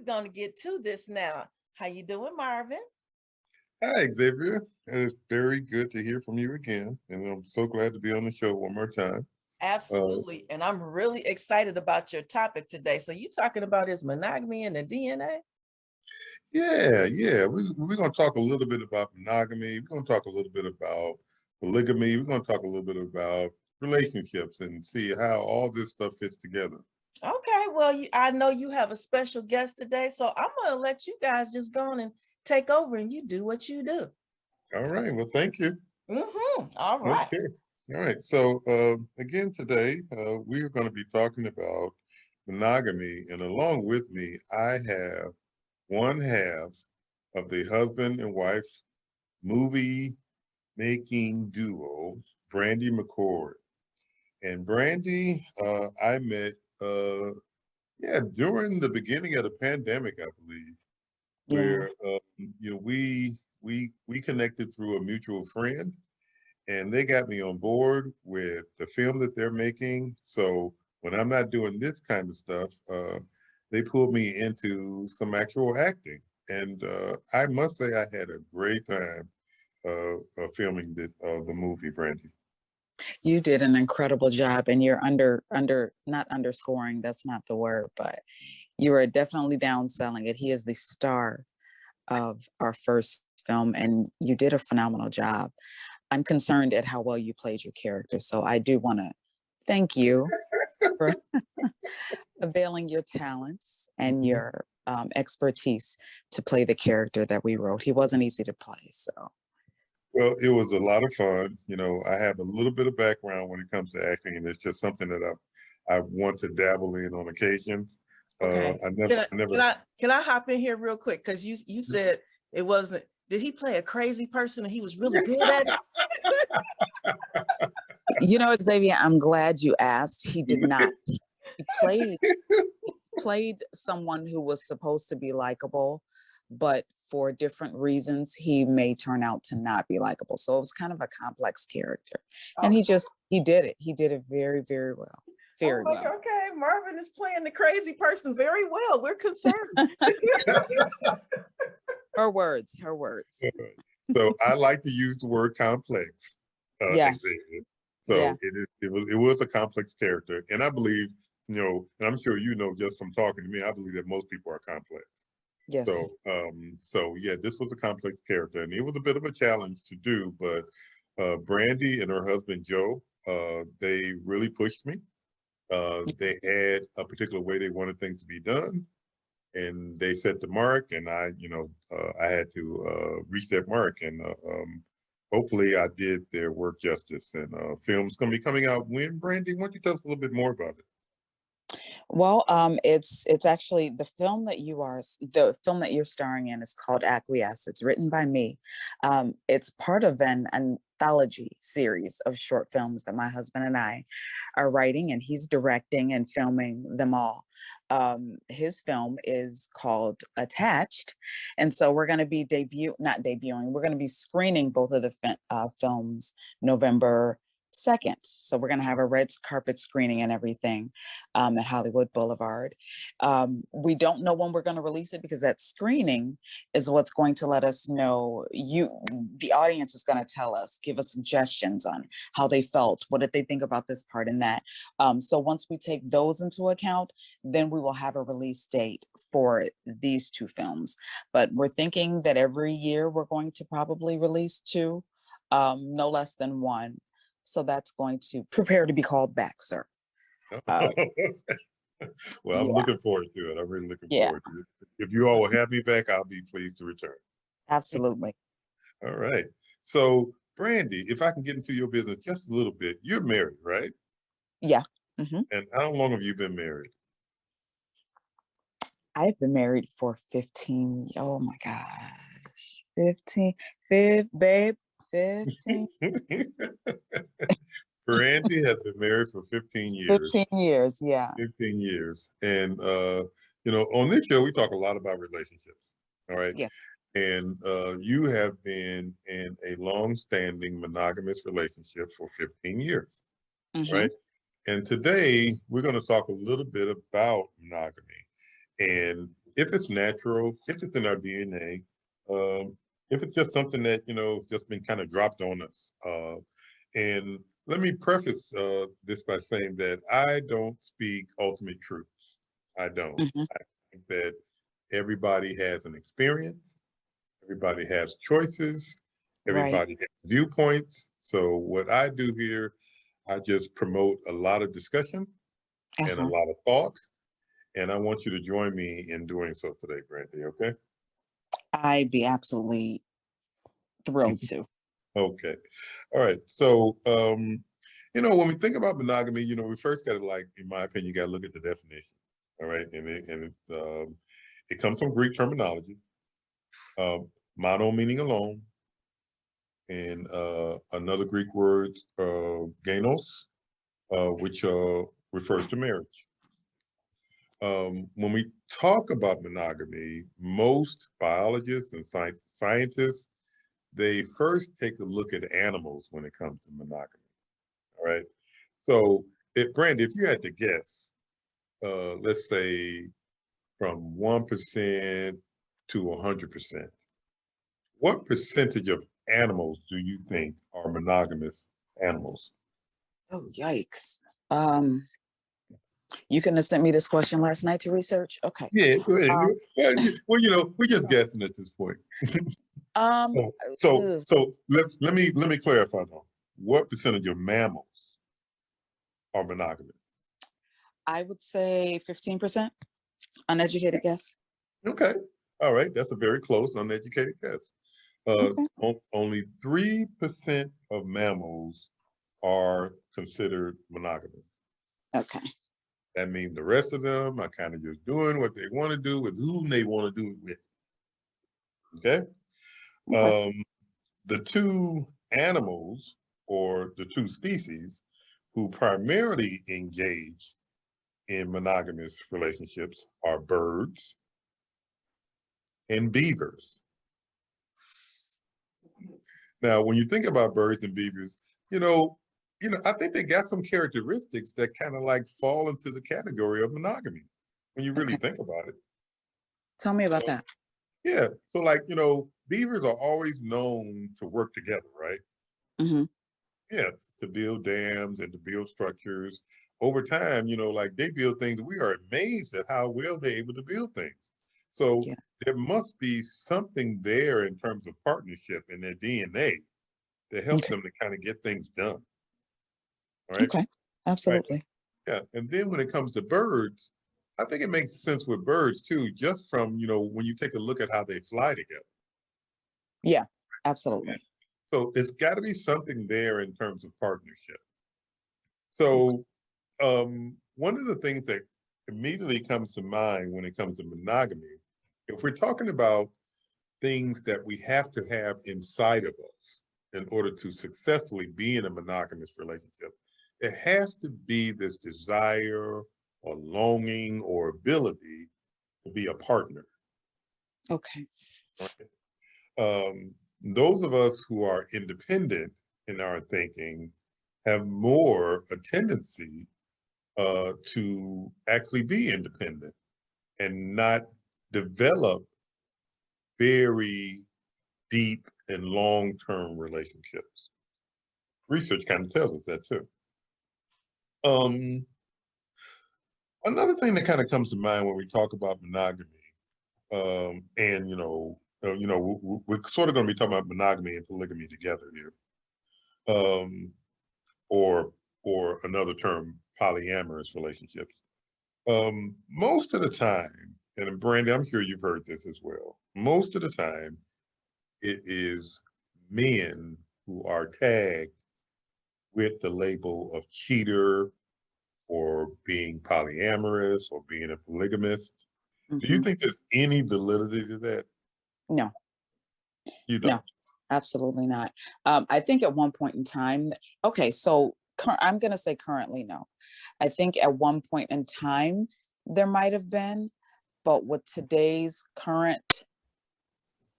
going to get to this now. How you doing, Marvin? Hi, Xavier. It's very good to hear from you again, and I'm so glad to be on the show one more time. Uh, Absolutely. And I'm really excited about your topic today. So you talking about is monogamy and the DNA? yeah. We're going to talk a little bit about monogamy. We're going to talk a little bit about polygamy. We're going to talk a little bit about relationships and see how all this stuff fits together. Okay, well, I know you have a special guest today, so I'm going to let you guys just go on and take over and you do what you do. All right. Well, thank you. All right. Okay. All right. So again, today we are going to be talking about monogamy, and along with me, I have one half of the husband and wife movie making duo, Brandy McCord. And Brandy, I met, during the beginning of the pandemic, I believe, Yeah. where we connected through a mutual friend, and they got me on board with the film that they're making. So when I'm not doing this kind of stuff, they pulled me into some actual acting, and I must say I had a great time filming the movie, Brandy. You did an incredible job, and you're not underscoring, that's not the word, but you are definitely downselling it. He is the star of our first film, and you did a phenomenal job. I'm concerned at how well you played your character, so I do want to thank you for availing your talents and Mhm. your expertise to play the character that we wrote. He wasn't easy to play, so. Well, it was a lot of fun. You know, I have a little bit of background when it comes to acting, and it's just something that I want to dabble in on occasions. Okay. I never, Can I I never. can I can I hop in here real quick? Because you said it wasn't, did he play a crazy person and he was really good at it? You know, Xavier, I'm glad you asked. He did not. He played someone who was supposed to be likable, but for different reasons, he may turn out to not be likable. So it was kind of a complex character. And Okay. he did it. He did it very, very well. Oh Very my well. God. Okay. Marvin is playing the crazy person very well. We're concerned. Her words, her words. So I like to use the word complex, Yeah, Xavier. yeah, So it was a complex character, and I believe, and I'm sure you know just from talking to me, I believe that most people are complex. So yes. so yeah, this was a complex character, and it was a bit of a challenge to do, but Brandy and her husband Joe, they really pushed me. They had a particular way they wanted things to be done, and they set the mark, and I had to reach that mark, and hopefully I did their work justice. And film's gonna be coming out when, Brandy? Why don't you tell us a little bit more about it? Well, it's actually the film that you're starring in is called Acquiesce. It's written by me. It's part of an anthology series of short films that my husband and I are writing, and he's directing and filming them all. His film is called Attached, and so we're going to be not debuting. We're going to be screening both of the films November 2nd. So we're going to have a red carpet screening and everything at Hollywood Boulevard. We don't know when we're going to release it because that screening is what's going to let us know. The audience is going to tell us, give us suggestions on how they felt, what did they think about this part and that. So once we take those into account, then we will have a release date for these two films. But we're thinking that every year we're going to probably release two, no less than one. So that's going to prepare to be called back, sir. Uh, Well, I'm yeah, looking forward to it. I'm really looking yeah, forward to it. If you all will have me back, I'll be pleased to return. absolutely. All right. So, Brandy, if I can get into your business just a little bit, you're married, right? Yeah. Hmm. And how long have you been married? I've been married for 15. Oh my gosh. 15, babe, 15, Brandy has been married for 15 years. 15 years. Yeah. 15 years. And on this show we talk a lot about relationships. All right. Yeah. And you have been in a long-standing monogamous relationship for 15 years, Hmm. right? And today we're going to talk a little bit about monogamy. And if it's natural, if it's in our DNA, if it's just something that, it's just been kind of dropped on us. And let me preface this by saying that I don't speak ultimate truths. I don't. Mhm. I think that everybody has an experience, everybody has choices, Right. everybody has viewpoints. So what I do here, I just promote a lot of discussion and a Uh-huh. lot of thought. And I want you to join me in doing so today, Brandy, okay? I'd be absolutely thrilled to. Okay. All right. So, when we think about monogamy, we first got to, like, in my opinion, you got to look at the definition. All right. It comes from Greek terminology, mono meaning alone, and another Greek word, genos, which refers to marriage. When we talk about monogamy, most biologists and scientists, they first take a look at animals when it comes to monogamy. All right. So, Brandy, if you had to guess, let's say from 1% to 100%, what percentage of animals do you think are monogamous animals? Oh, yikes. Um, you couldn't have sent me this question last night to research? Okay. Yeah, go ahead. Um, We're just guessing at this point. um, So, so, ugh, so let me clarify though. What percentage of mammals are monogamous? I would say 15%. Uneducated guess. Okay, all right, that's a very close, uneducated guess. Okay. Only 3% of mammals are considered monogamous. Okay. That means the rest of them are kind of just doing what they want to do with whom they want to do it with. Okay. Okay. The two animals or the two species who primarily engage in monogamous relationships are birds and beavers. Now, when you think about birds and beavers, I think they got some characteristics that kind of like fall into the category of monogamy when you really Okay. think about it. Tell me about So, that. yeah. So, like, beavers are always known to work together, right? Hmm. Yeah, to build dams and to build structures. Over time, like they build things, we are amazed at how well they're able to build things. So Yeah. there must be something there in terms of partnership in their DNA that helps Okay. them to kind of get things done. All right. Okay. Right. Absolutely. Yeah. And then when it comes to birds, I think it makes sense with birds too, just from, when you take a look at how they fly together. Yeah. Yeah. Absolutely. So it's got to be something there in terms of partnership. Okay. So one of the things that immediately comes to mind when it comes to monogamy, if we're talking about things that we have to have inside of us in order to successfully be in a monogamous relationship, there has to be this desire or longing or ability to be a partner. Okay. Right? Those of us who are independent in our thinking have more a tendency to actually be independent and not develop very deep and long-term relationships. Research kind of tells us that too. Um, Another thing that kind of comes to mind when we talk about monogamy, and we're sort of going to be talking about monogamy and polygamy together here, or another term, polyamorous relationships. Most of the time, and Brandy, I'm sure you've heard this as well. Most of the time, it is men who are tagged with the label of cheater or being polyamorous or being a polygamist. Do you Hmm. think there's any validity to that? No. You No. don't. Absolutely not. I think at one point in time, okay, so I'm going to say currently, no. I think at one point in time, there might have been, but with today's current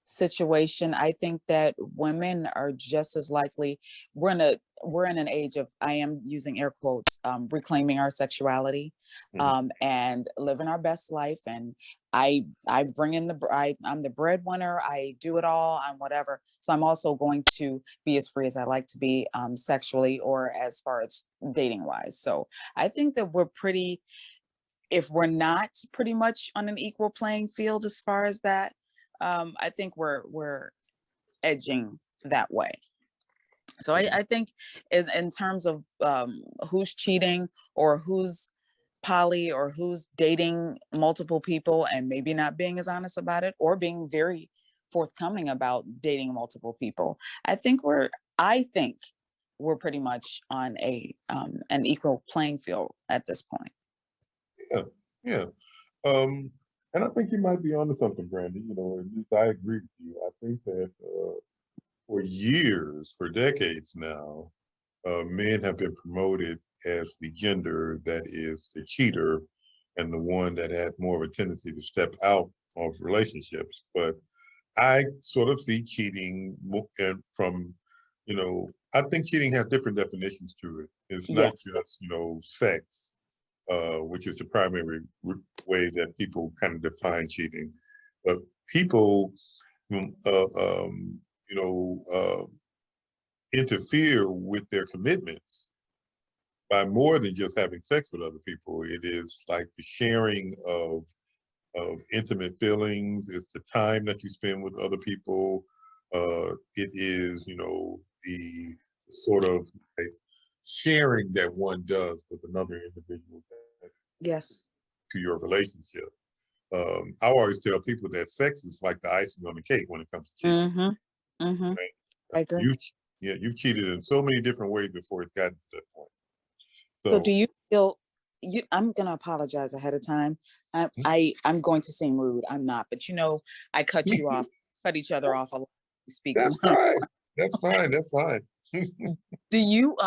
situation, I think that women are just as likely. We're in an age of, I am using air quotes, reclaiming our sexuality, Mhm. and living our best life. And I bring in I'm the breadwinner. I do it all. I'm whatever. So I'm also going to be as free as I like to be, sexually or as far as dating wise. So I think that we're pretty, if we're not pretty much on an equal playing field as far as that, I think we're edging that way. So I think is in terms of, who's cheating or who's poly or who's dating multiple people and maybe not being as honest about it or being very forthcoming about dating multiple people. I think we're pretty much on an equal playing field at this point. Yeah, yeah. Um, and I think you might be onto something, Brandy. You know, at least I agree with you. I think that for years, for decades now, men have been promoted as the gender that is the cheater and the one that has more of a tendency to step out of relationships. But I sort of see cheating and from, I think cheating has different definitions to it. It's not Yes. just, sex, which is the primary way that people kind of define cheating. But people, mm, you know, interfere with their commitments by more than just having sex with other people. It is like the sharing of intimate feelings. It's the time that you spend with other people. It is, the sort of like sharing that one does with another individual Yes. to your relationship. I always tell people that sex is like the icing on the cake when it comes to cheating. Mm-hmm. Mm-hmm. Right? I agree. You've cheated in so many different ways before it's gotten to that point. So do So you feel I'm gonna apologize ahead of time. I'm going to seem rude. I'm not, but I cut you off, cut each other off a lot. We speak that's one. fine. That's fine. That's fine. Do you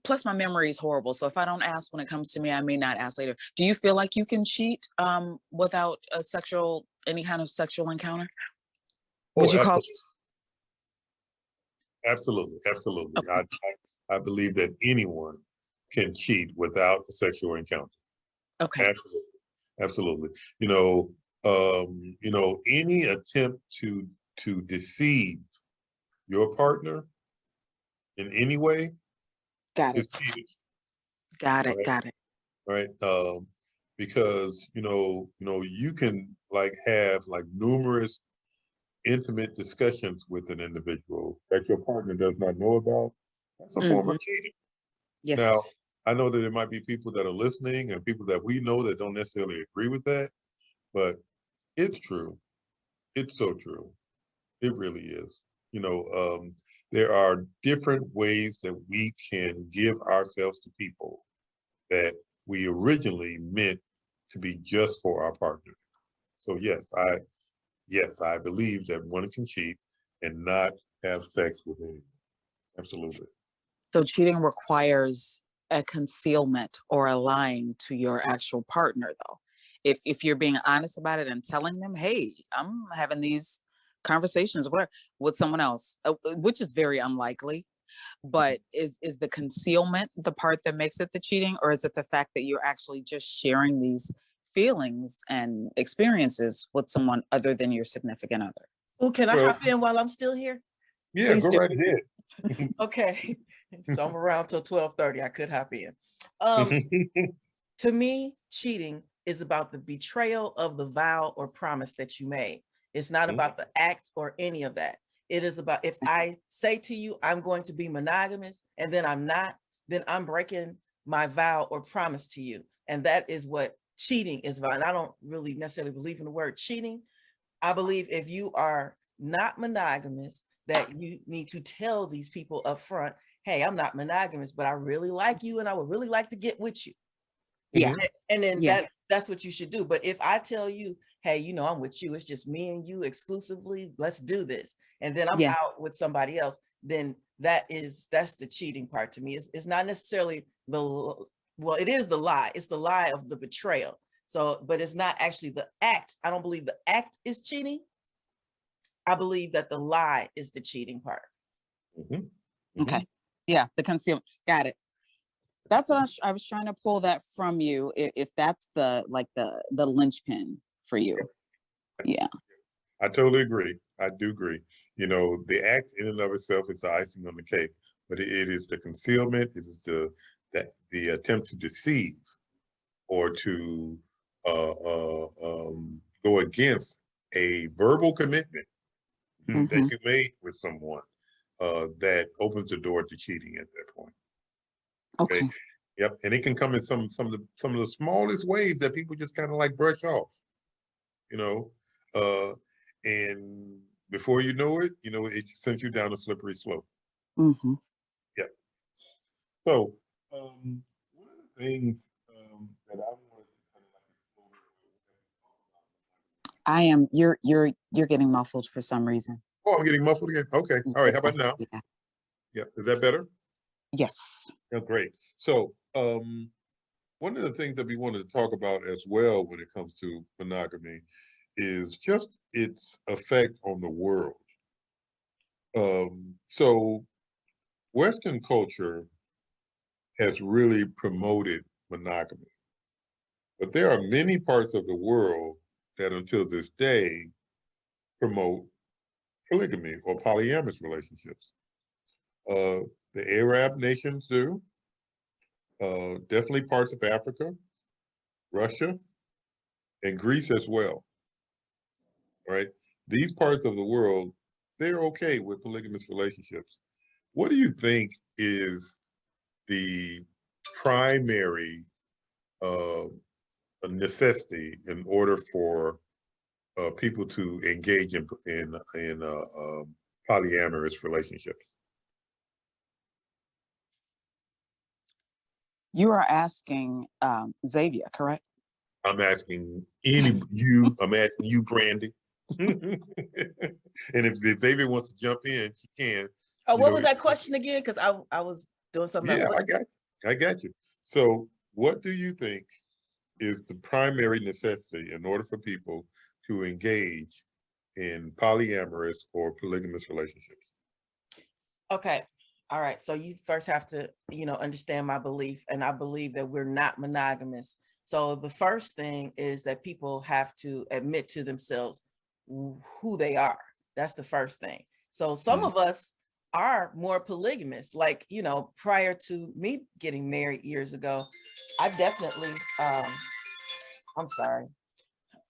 plus my memory is horrible. So if I don't ask when it comes to me, I may not ask later. Do you feel like you can cheat without any kind of sexual encounter? Would Oh, you call absolutely, absolutely. okay. I believe that anyone can cheat without a sexual encounter. Okay. Absolutely, absolutely. Any attempt to deceive your partner in any way Got is it. cheating, Got it. right? Got it. Right? Because you can like have like numerous intimate discussions with an individual that your partner does not know about. That's a form Hmm. of cheating. Now, Yes. I know that there might be people that are listening and people that we know that don't necessarily agree with that, but it's true. It's so true. It really is. You know, there are different ways that we can give ourselves to people that we originally meant to be just for our partner. So yes, I believe that one can cheat and not have sex with anyone. Absolutely. So cheating requires a concealment or a lying to your actual partner, though. If you're being honest about it and telling them, "Hey, I'm having these conversations with someone else," which is very unlikely. But is the concealment the part that makes it the cheating, or is it the fact that you're actually just sharing these feelings and experiences with someone other than your significant other? Oh, can I Well, hop in while I'm still here? yeah, Please go do. right ahead. Okay. So I'm around till 12:30. I could hop in. Um, to me, cheating is about the betrayal of the vow or promise that you made. It's not about the act or any of that. It is about if I say to you, I'm going to be monogamous, and then I'm not, then I'm breaking my vow or promise to you. And that is what cheating is about. And I don't really necessarily believe in the word cheating. I believe if you are not monogamous, that you need to tell these people up front, hey, I'm not monogamous, but I really like you and I would really like to get with you. Yeah. Mhm. And then Yeah. that's what you should do. But if I tell you, hey, I'm with you, it's just me and you exclusively, let's do this. And then I'm Yeah. out with somebody else, then that's the cheating part to me. It's not necessarily well, it is the lie. It's the lie of the betrayal. So, but it's not actually the act. I don't believe the act is cheating. I believe that the lie is the cheating part. Mhm, Okay. mhm. Yeah, the concealment. Got it. That's what I was trying to pull that from you. If that's the like the linchpin for you. Yeah. I totally agree. I do agree. You know, the act in and of itself is the icing on the cake, but it is the concealment, it is the attempt to deceive or to go against a verbal commitment that Hmm. you made with someone that opens the door to cheating at that point. Okay. Okay. Yep. And it can come in some of the smallest ways that people just kind of like brush off, you know. Uh and before you know, it sends you down a slippery slope. Hmm. Yep. So one of the things that I wanted to kind of like explore. I am. You're getting muffled for some reason. Oh, I'm getting muffled again. Okay. All right. How Yeah. about now? Yeah. Yeah. Is that better? Yes. Yeah, great. So, one of the things that we wanted to talk about as well when it comes to monogamy is just its effect on the world. So, Western culture has really promoted monogamy, but there are many parts of the world that until this day promote polygamy or polyamorous relationships. Uh, the Arab nations do, definitely parts of Africa, Russia, and Greece as well, right? These parts of the world, they're okay with polygamous relationships. What do you think is the primary uh, necessity in order for people to engage in polyamorous relationships? You are asking Xavier, correct? I'm asking any you. I'm asking you, Brandy. And if Xavier wants to jump in, she can. Oh, You what know, was that question again? Because I was doing something else. yeah, I got you. I got you. So, what do you think is the primary necessity in order for people to engage in polyamorous or polygamous relationships? Okay. All right. So you first have to, understand my belief. And I believe that we're not monogamous. So the first thing is that people have to admit to themselves who they are. That's the first thing. So some Mhm. of us are more polygamous. Like, prior to me getting married years ago, I definitely, I'm sorry.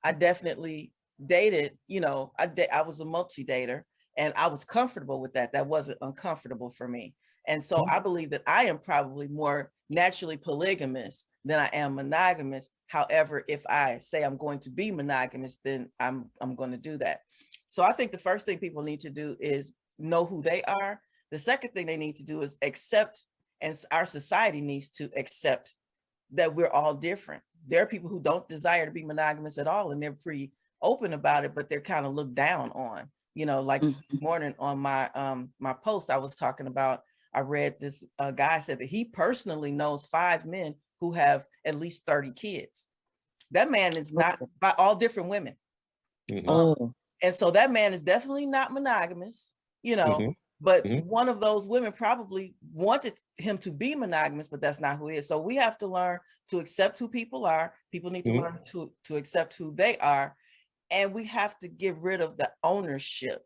I definitely dated, I was a multi-dater and I was comfortable with that. That wasn't uncomfortable for me. And so I believe that I am probably more naturally polygamous than I am monogamous. However, if I say I'm going to be monogamous, then I'm going to do that. So I think the first thing people need to do is know who they are. The second thing they need to do is accept, and our society needs to accept that we're all different. There are people who don't desire to be monogamous at all, and they're pretty open about it, but they're kind of looked down on. Like this Mhm. morning on my post, I was talking about. I read this guy said that he personally knows 5 men who have at least 30 kids. That man is not by all different women. Mhm. Oh. And so that man is definitely not monogamous, Mhm. but Mhm. one of those women probably wanted him to be monogamous, but that's not who he is. So we have to learn to accept who people are. People need to Mhm. learn to accept who they are. And we have to get rid of the ownership.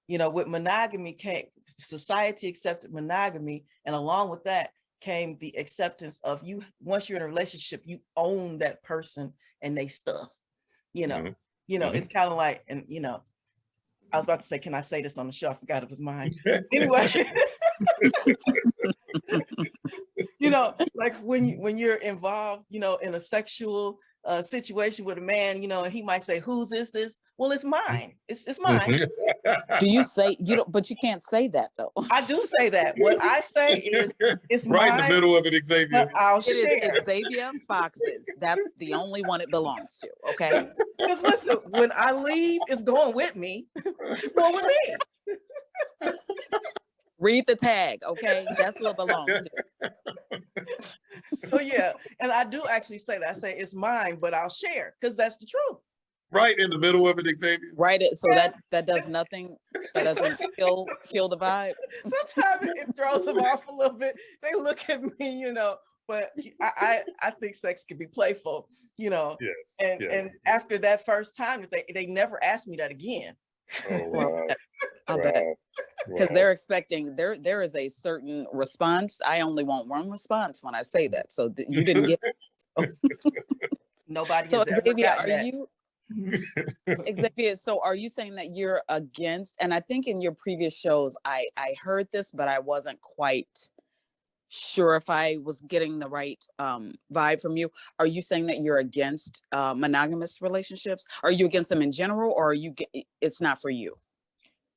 With monogamy came, society accepted monogamy. And along with that came the acceptance of you. Once you're in a relationship, you own that person and they stuff, you know, Mhm. it's Mhm. kind of like, and I was about to say, can I say this on the show? I forgot it was mine. Anyway, like when you're involved, in a sexual situation with a man, and he might say, "Whose is this?" Well, it's mine. It's mine. Mhm. Do you say you don't? But you can't say that though. I do say that. What I say is, it's Right in the mine, middle of it, but Xavier. I'll It is share. Xavier Fox's. That's the only one it belongs to. Okay. Because listen, when I leave, it's going with me. It's going with me. Read the tag. Okay. That's who it belongs to. So yeah, and I do actually say that. I say it's mine, but I'll share because that's the truth. right in the middle of it, Xavier. Right. So Yes. that does nothing. That doesn't kill the vibe. Sometimes it throws them off a little bit. They look at me, but I think sex can be playful, Yes. and Yes. after that first time, they never asked me that again. Oh Well, wow. I bet. Wow. Because Wow. they're expecting there is a certain response. I only want one response when I say that. So you didn't get it. Nobody So has ever Xavier, gotten are that. you Xavier, so are you saying that you're against, and I think in your previous shows I heard this, but I wasn't quite sure if I was getting the right vibe from you. Are you saying that you're against monogamous relationships? Are you against them in general, or are you it's not for you?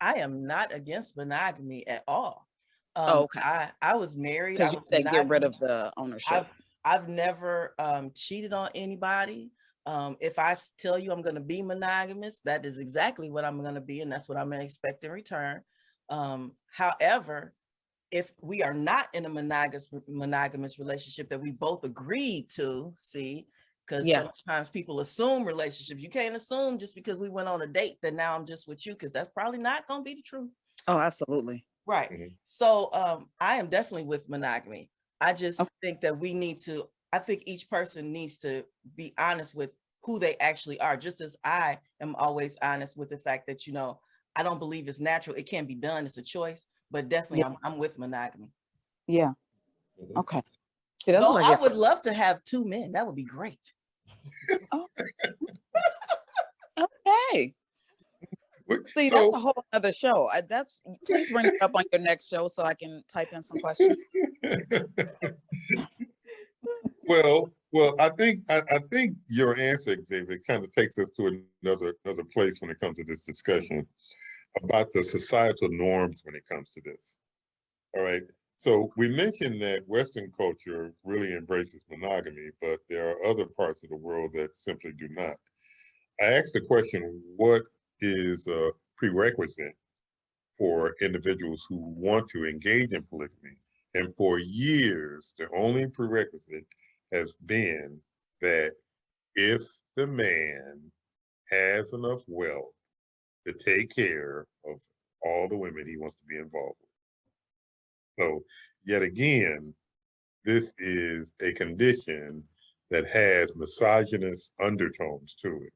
I am not against monogamy at all. Oh, okay. I was married. I Because you was said get rid monogamous. of the ownership. I've never cheated on anybody. If I tell you I'm going to be monogamous, that is exactly what I'm going to be, and that's what I'm going to expect in return. However, if we are not in a monogamous relationship that we both agreed to, because Yeah. sometimes people assume relationships. You can't assume just because we went on a date that now I'm just with you, because that's probably not going to be the truth. Oh, absolutely. Right. Mhm. So I am definitely with monogamy. I just Okay. think that I think each person needs to be honest with who they actually are, just as I am always honest with the fact that, I don't believe it's natural. It can be done. It's a choice, but definitely Yeah. I'm with monogamy. Yeah. Mhm. Okay. See, that's Though what I I get would from. love to have two men. That would be great. Oh, okay. See, that's a So whole other show. Please bring it up on your next show so I can type in some questions. well, I think your answer, Xavier, kind of takes us to another place when it comes to this discussion about the societal norms when it comes to this. All right. So we mentioned that Western culture really embraces monogamy, but there are other parts of the world that simply do not. I asked the question, what is a prerequisite for individuals who want to engage in polygamy? And for years, the only prerequisite has been that if the man has enough wealth to take care of all the women he wants to be involved with. So, yet again, this is a condition that has misogynist undertones to it.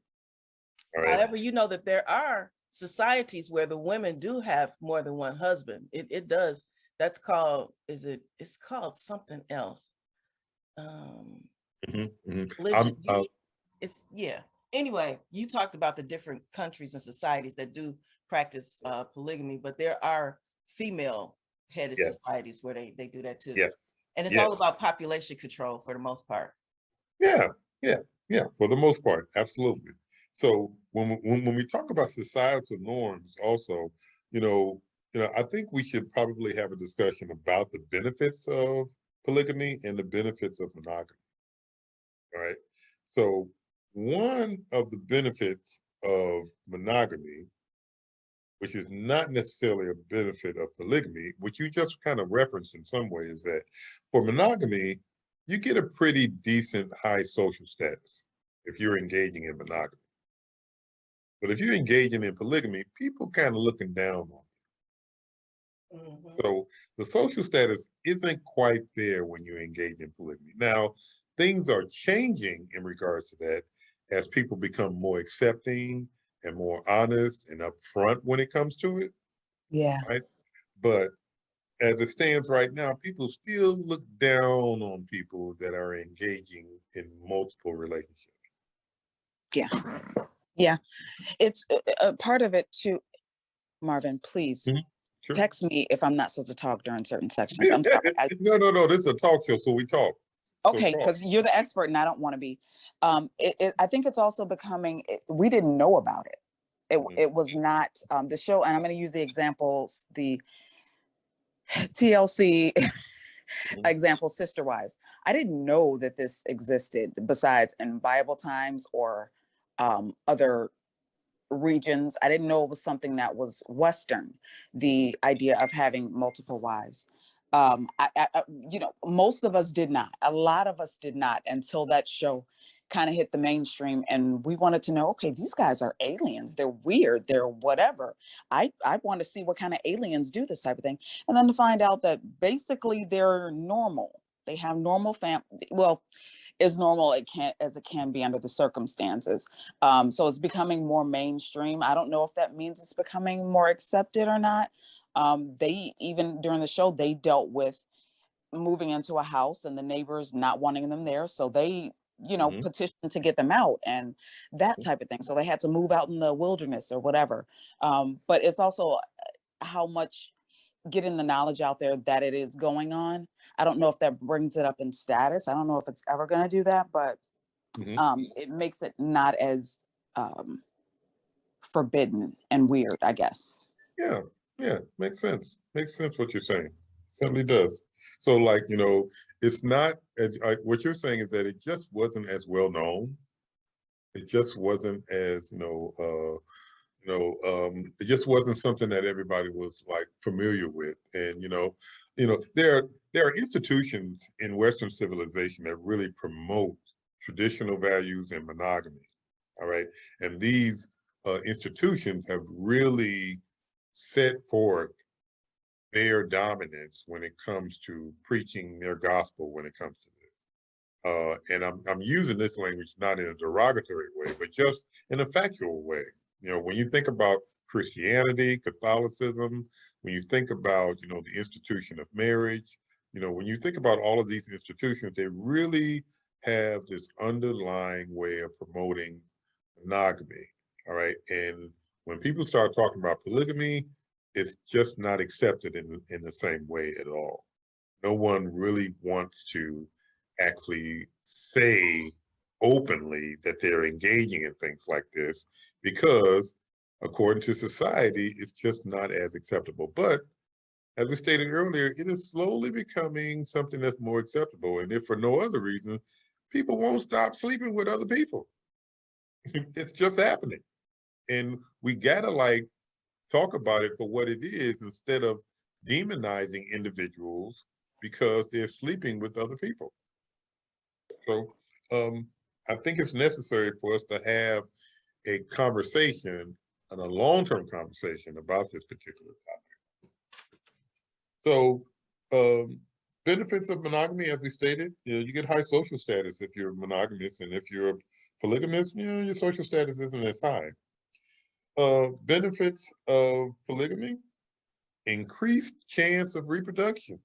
All right. However, you know that there are societies where the women do have more than one husband. It does. That's called, it's called something else. Mhm, mhm. It's, yeah. Anyway, you talked about the different countries and societies that do practice polygamy, but there are female headed Yes, societies where they do that too. yes, And it's all yes. about population control for the most part. Yeah, yeah, yeah. For the most part, absolutely. So when we talk about societal norms, also, you know, I think we should probably have a discussion about the benefits of polygamy and the benefits of monogamy. All right. So one of the benefits of monogamy, which is not necessarily a benefit of polygamy, which you just kind of referenced in some ways, that for monogamy, you get a pretty decent high social status if you're engaging in monogamy. But if you're engaging in polygamy, people kind of looking down on you. Mhm. So the social status isn't quite there when you engage in polygamy. Now, things are changing in regards to that as people become more accepting and more honest and upfront when it comes to it, Yeah. right? But as it stands right now, people still look down on people that are engaging in multiple relationships. Yeah. Yeah. It's a part of it too. Marvin, please Mhm. Sure. text me if I'm not supposed to talk during certain sections. I'm sorry. No. This is a talk show, so we talk. So Okay, talk. because you're the expert and I don't want to be. I think it's also becoming, we didn't know about it. Mhm. It was not the show, and I'm going to use the examples, the TLC Mhm. example, Sister Wives. I didn't know that this existed besides in Bible times or other regions. I didn't know it was something that was Western, the idea of having multiple wives. Most of us did not. A lot of us did not until that show kind of hit the mainstream, and we wanted to know, okay, these guys are aliens, they're weird, they're whatever. I want to see what kind of aliens do this type of thing. And then to find out that basically they're normal. They have normal well, as normal as it can be under the circumstances. So it's becoming more mainstream. I don't know if that means it's becoming more accepted or not. They even during the show, they dealt with moving into a house and the neighbors not wanting them there. So they, Mhm. petitioned to get them out and that type of thing. So they had to move out in the wilderness or whatever. But it's also how much getting the knowledge out there that it is going on. I don't know if that brings it up in status. I don't know if it's ever going to do that, but Mhm. it makes it not as um, forbidden and weird, I guess. Yeah, yeah, makes sense. Makes sense what you're saying. Certainly does. So, like, it's not what you're saying is that it just wasn't as well known. It just wasn't as it just wasn't something that everybody was like familiar with. And there are institutions in Western civilization that really promote traditional values and monogamy. All right, and these institutions have really set forth their dominance when it comes to preaching their gospel when it comes to this. And I'm using this language not in a derogatory way, but just in a factual way. When you think about Christianity, Catholicism, when you think about, the institution of marriage, when you think about all of these institutions, they really have this underlying way of promoting monogamy. All right. And when people start talking about polygamy, it's just not accepted in the same way at all. No one really wants to actually say openly that they're engaging in things like this because according to society, it's just not as acceptable. But as we stated earlier, it is slowly becoming something that's more acceptable. And if for no other reason, people won't stop sleeping with other people. It's just happening. And we gotta talk about it for what it is instead of demonizing individuals because they're sleeping with other people. So I think it's necessary for us to have a conversation and a long-term conversation about this particular topic. So benefits of monogamy, as we stated, you get high social status if you're monogamous, and if you're polygamous, your social status isn't as high. Benefits of polygamy, increased chance of reproduction.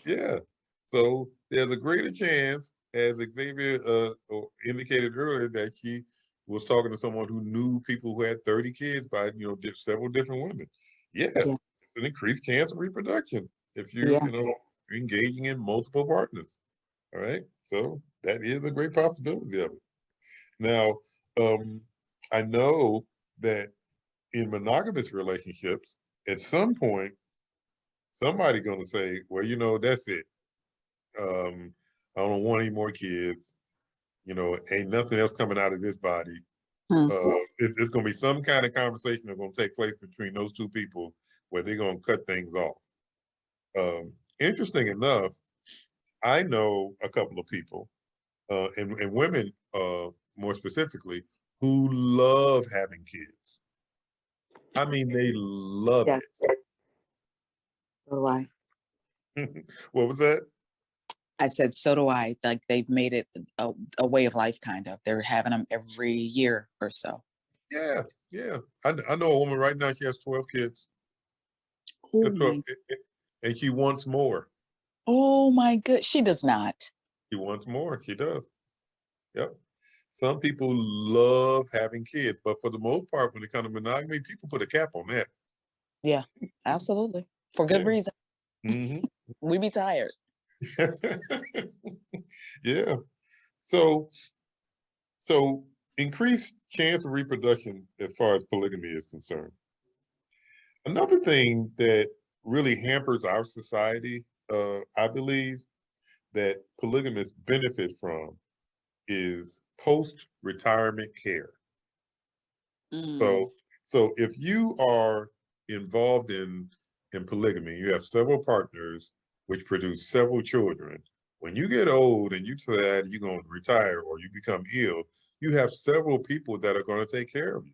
Yeah. So there's a greater chance, as Xavier indicated earlier, that she was talking to someone who knew people who had 30 kids by, several different women. Yeah, Yeah. it's an increased chance of reproduction if you, Yeah. engaging in multiple partners. All right. So that is a great possibility of it. Now, I know that in monogamous relationships, at some point, somebody's going to say, well, that's it. I don't want any more kids. Ain't nothing else coming out of this body. Hmm. It's going to be some kind of conversation that's going to take place between those two people where they're going to cut things off. Interesting enough, I know a couple of people, and women more specifically, who love having kids. I mean, they love Yeah. So do I. it. What was that? I said, so do I. Like they've made it a way of life, kind of. They're having them every year or so. Yeah, yeah. I know a woman right now, she has 12 kids. Oh That's what- my, and she wants more. oh my good. She does not. She wants more. She does. Yep. Some people love having kids, but for the most part, when it comes to monogamy, people put a cap on that. Yeah, absolutely. For good Yeah. reason. Hmm. We be tired. Yeah. So, so increased chance of reproduction as far as polygamy is concerned. Another thing that really hampers our society, I believe, that polygamists benefit from is post-retirement care. Mm, So, so if you are involved in polygamy, you have several partners which produce several children. When you get old and you decide you're going to retire or you become ill, you have several people that are going to take care of you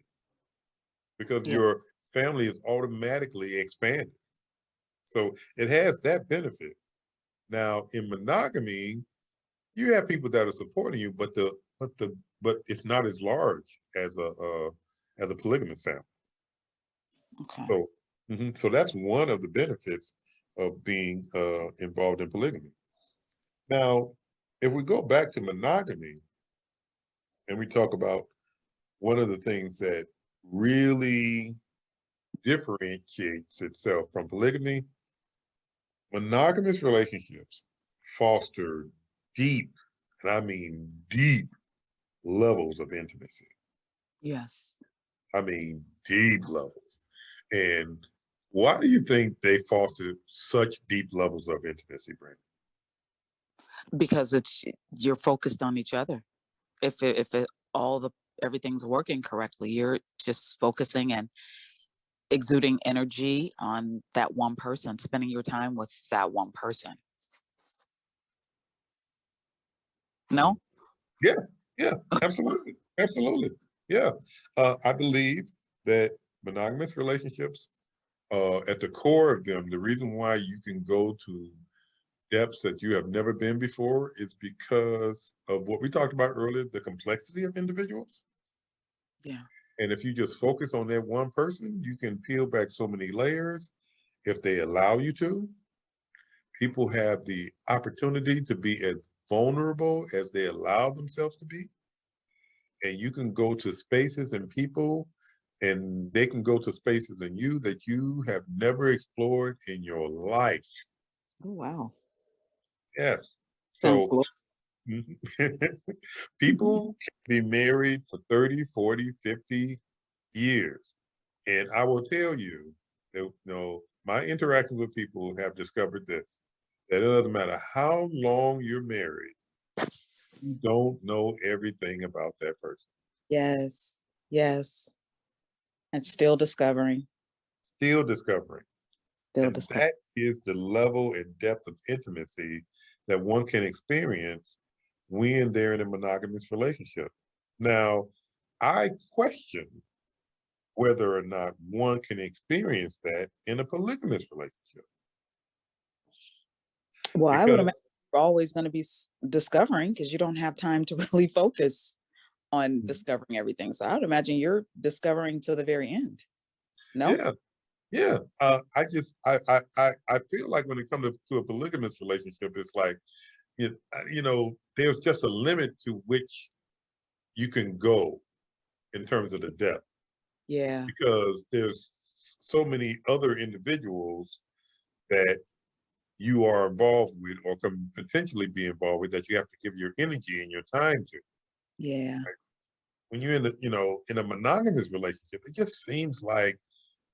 because Yeah. your family is automatically expanded. So it has that benefit. Now, in monogamy, you have people that are supporting you, but it's not as large as a polygamous family. Okay. So so that's one of the benefits of being involved in polygamy. Now, if we go back to monogamy and we talk about one of the things that really differentiates itself from polygamy, monogamous relationships foster deep, and I mean deep, levels of intimacy. Yes. I mean deep levels. And why do you think they foster such deep levels of intimacy, Brandon? Because you're focused on each other. If all the everything's working correctly, you're just focusing and exuding energy on that one person, spending your time with that one person. No? Yeah, yeah, absolutely, absolutely. Yeah, I believe that monogamous relationships, at the core of them, the reason why you can go to depths that you have never been before is because of what we talked about earlier, the complexity of individuals. Yeah. And if you just focus on that one person, you can peel back so many layers if they allow you to. People have the opportunity to be as vulnerable as they allow themselves to be. And you can go to spaces and people, and they can go to spaces in you that you have never explored in your life. Oh, wow. Yes. Sounds So glorious. people can be married for 30, 40, 50 years. And I will tell you that, my interactions with people have discovered this, that it doesn't matter how long you're married, you don't know everything about that person. Yes. Yes. And still discovering. Still discovering. Still And discovering. that is the level and depth of intimacy that one can experience when they're in a monogamous relationship. Now, I question whether or not one can experience that in a polygamous relationship. Well, I would imagine Because you're always going to be discovering because you don't have time to really focus on discovering everything. So I would imagine you're discovering to the very end. No? yeah, yeah. I feel like when it comes to a polygamous relationship, it's like, there's just a limit to which you can go in terms of the depth, Yeah. because there's so many other individuals that you are involved with or can potentially be involved with that you have to give your energy and your time to. Yeah. When you're in a monogamous relationship, it just seems like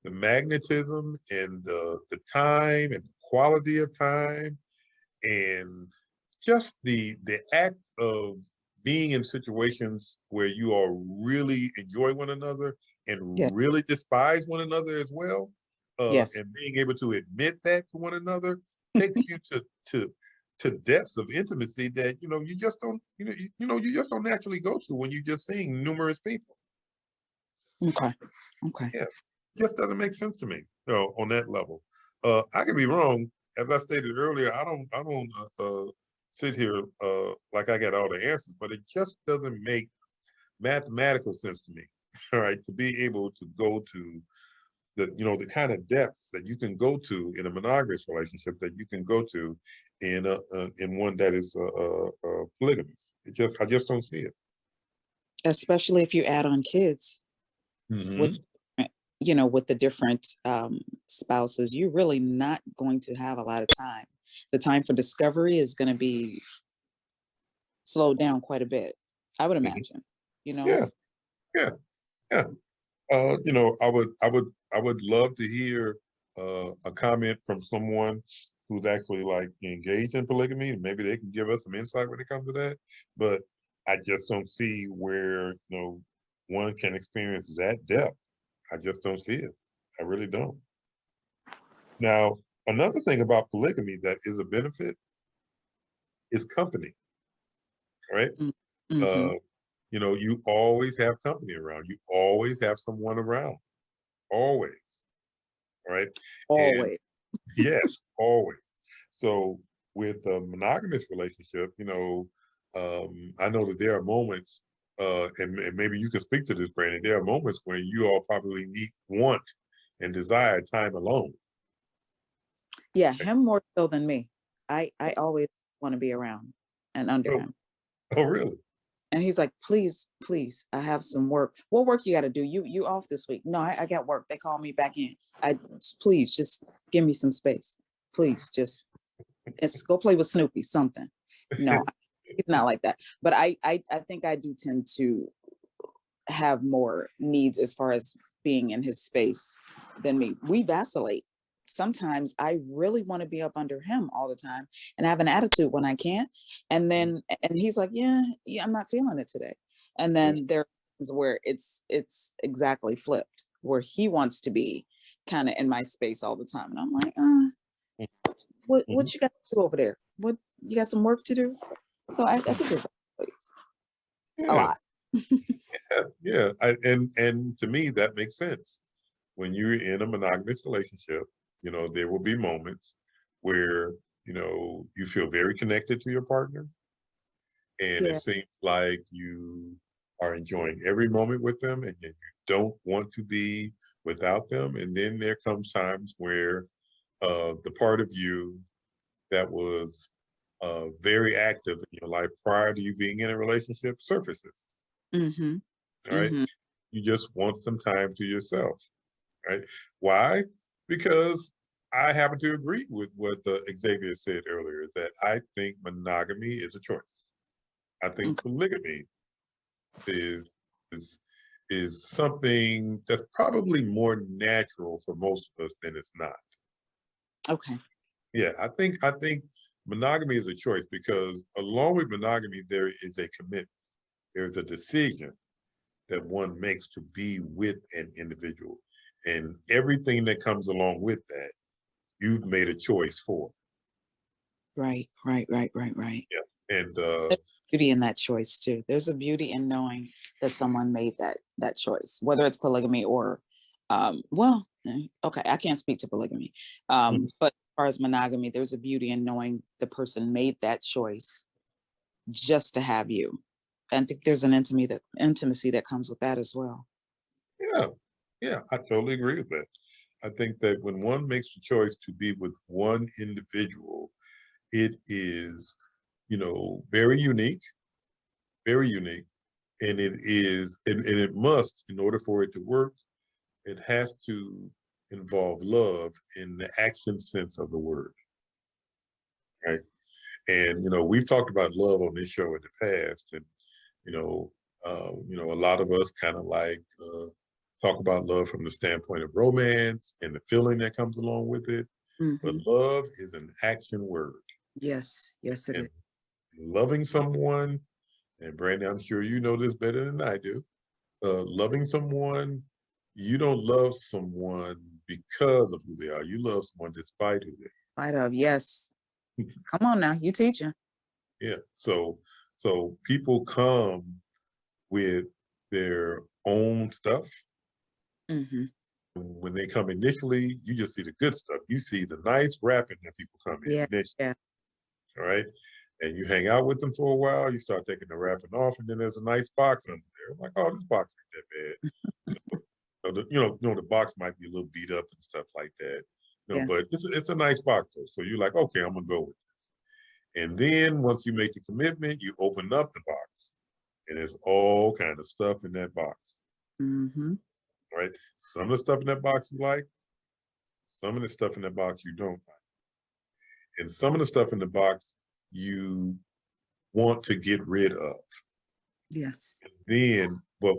the magnetism and the time and the quality of time and just the act of being in situations where you all really enjoy one another and Yeah. really despise one another as well, Yes. and being able to admit that to one another takes you to depths of intimacy that you just don't you just don't naturally go to when you're just seeing numerous people. Okay. Okay. Yeah, just doesn't make sense to me, on that level. I could be wrong. As I stated earlier, I don't sit here like I got all the answers, but it just doesn't make mathematical sense to me. All right, to be able to go to the kind of depths that you can go to in a monogamous relationship that you can go to in one that is polygamous. I just don't see it. Especially if you add on kids with, Hmm. with the different spouses, you're really not going to have a lot of time. The time for discovery is going to be slowed down quite a bit, I would Hmm. imagine, you know? Yeah, yeah, yeah. I would love to hear a comment from someone who's actually like engaged in polygamy, and maybe they can give us some insight when it comes to that. But I just don't see where one can experience that depth. I just don't see it. I really don't. Now, another thing about polygamy that is a benefit is company, right? Mm-hmm. You know, you always have company around. You always have someone around, always, right? And Always. yes, always. So with a monogamous relationship, you know, I know that there are moments, and maybe you can speak to this, Brandon. There are moments when you all probably want, and desire time alone. Yeah, him more so than me. I always want to be around and under Oh, him. oh, really? And he's like, please, please, I have some work. What work you got to do? You off this week? No, I got work. They call me back in. Please just give me some space. Please just go play with Snoopy, something. No, it's not like that. But I think I do tend to have more needs as far as being in his space than me. We vacillate. Sometimes I really want to be up under him all the time and have an attitude when I can't. And then and he's like, yeah, I'm not feeling it today. And then there's where it's exactly flipped, where he wants to be kind of in my space all the time. And I'm like, Mhm. what you got to do over there? What, you got some work to do? So I think it's a Yeah, lot. yeah. And to me, that makes sense. When you're in a monogamous relationship, you know, there will be moments where, you know, you feel very connected to your partner, and it Yeah. seems like you are enjoying every moment with them, and yet you don't want to be without them. And then there comes times where the part of you that was very active in your life prior to you being in a relationship surfaces. Mm-hmm. All right. Mm-hmm. You just want some time to yourself. Right. Why? Because I happen to agree with what Xavier said earlier, that I think monogamy is a choice. I think polygamy is is is something that's probably more natural for most of us than it's not. Okay. Yeah, I think monogamy is a choice, because along with monogamy there is a commitment. There's a decision that one makes to be with an individual, and everything that comes along with that, you've made a choice for. Right, right, right, right, right. Yeah, and There's beauty in that choice too. There's a beauty in knowing that someone made that choice, whether it's polygamy or, okay, I can't speak to polygamy, but as far as monogamy, there's a beauty in knowing the person made that choice just to have you. And I think there's an intimacy that comes with that as well. yeah, yeah, I totally agree with that. I think that when one makes the choice to be with one individual, it is, you know, very unique, and it is, and it must, in order for it to work, it has to involve love in the action sense of the word, right? And you know, we've talked about love on this show in the past, and a lot of us kind of like talk about love from the standpoint of romance and the feeling that comes along with it. But Hmm. love is an action word, Yes, yes, it and is. loving someone, and Brandon, I'm sure you know this better than I do. Loving someone, you don't love someone because of who they are. You love someone despite who they Spite of, yes. Come on now, you teaching. are. Yeah. So people come with their own stuff. Hmm. When they come initially, you just see the good stuff. You see the nice rapping that people come in Yeah, initially, yeah, all right? And you hang out with them for a while, you start taking the rapping off, and then there's a nice box under there. I'm like, oh, this box ain't that bad. The box might be a little beat up and stuff like that. yeah. But it's a nice box though. So you're like, okay, I'm gonna go with this. And then once you make the commitment, you open up the box, and there's all kind of stuff in that box. Hmm. Right? Some of the stuff in that box you like, some of the stuff in that box you don't like. And some of the stuff in the box you want to get rid of. Yes. Then, but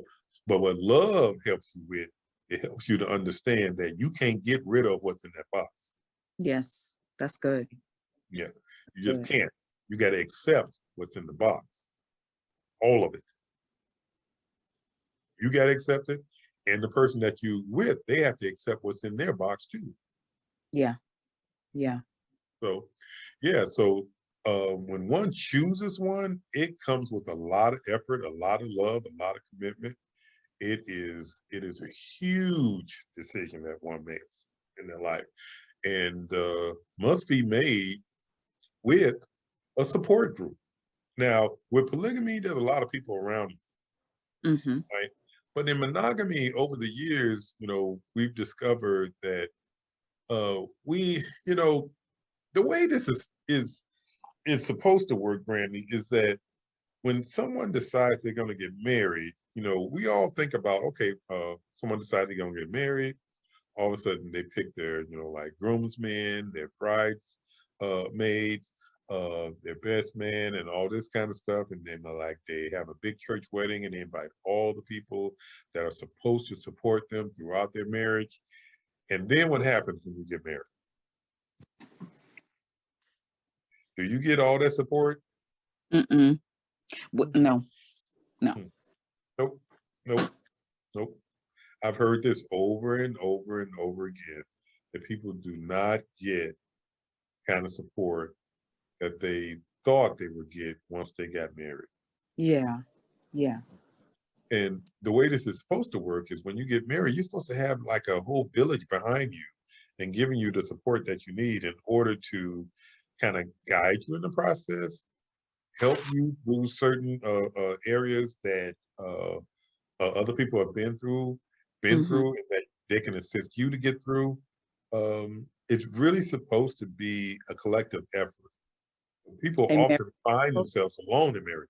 what love helps you with, it helps you to understand that you can't get rid of what's in that box. Yes. That's good. Yeah, you just Good. can't. You got to accept what's in the box, all of it. You got to accept it, and the person that you with, they have to accept what's in their box too. Yeah. Yeah. So, yeah. So When one chooses one, it comes with a lot of effort, a lot of love, a lot of commitment. It is a huge decision that one makes in their life, and must be made with a support group. Now, with polygamy, there's a lot of people around you, Mm-hmm. right? But in monogamy, over the years, we've discovered that we, the way this is supposed to work, Brandy, is that when someone decides they're going to get married, we all think about, okay, someone decides they're going to get married. All of a sudden, they pick their, like groomsmen, their brides, maids, their best man, and all this kind of stuff. And then, like, they have a big church wedding, and they invite all the people that are supposed to support them throughout their marriage. And then, what happens when you get married? Do you get all that support? Mm-mm. No. Nope, nope, nope. I've heard this over and over and over again, that people do not get kind of support that they thought they would get once they got married. Yeah. Yeah. And the way this is supposed to work is when you get married, you're supposed to have like a whole village behind you and giving you the support that you need in order to kind of guide you in the process, help you through certain areas that other people have been Mm-hmm. through, and that they can assist you to get through. It's really supposed to be a collective effort. People A often find themselves alone in marriage.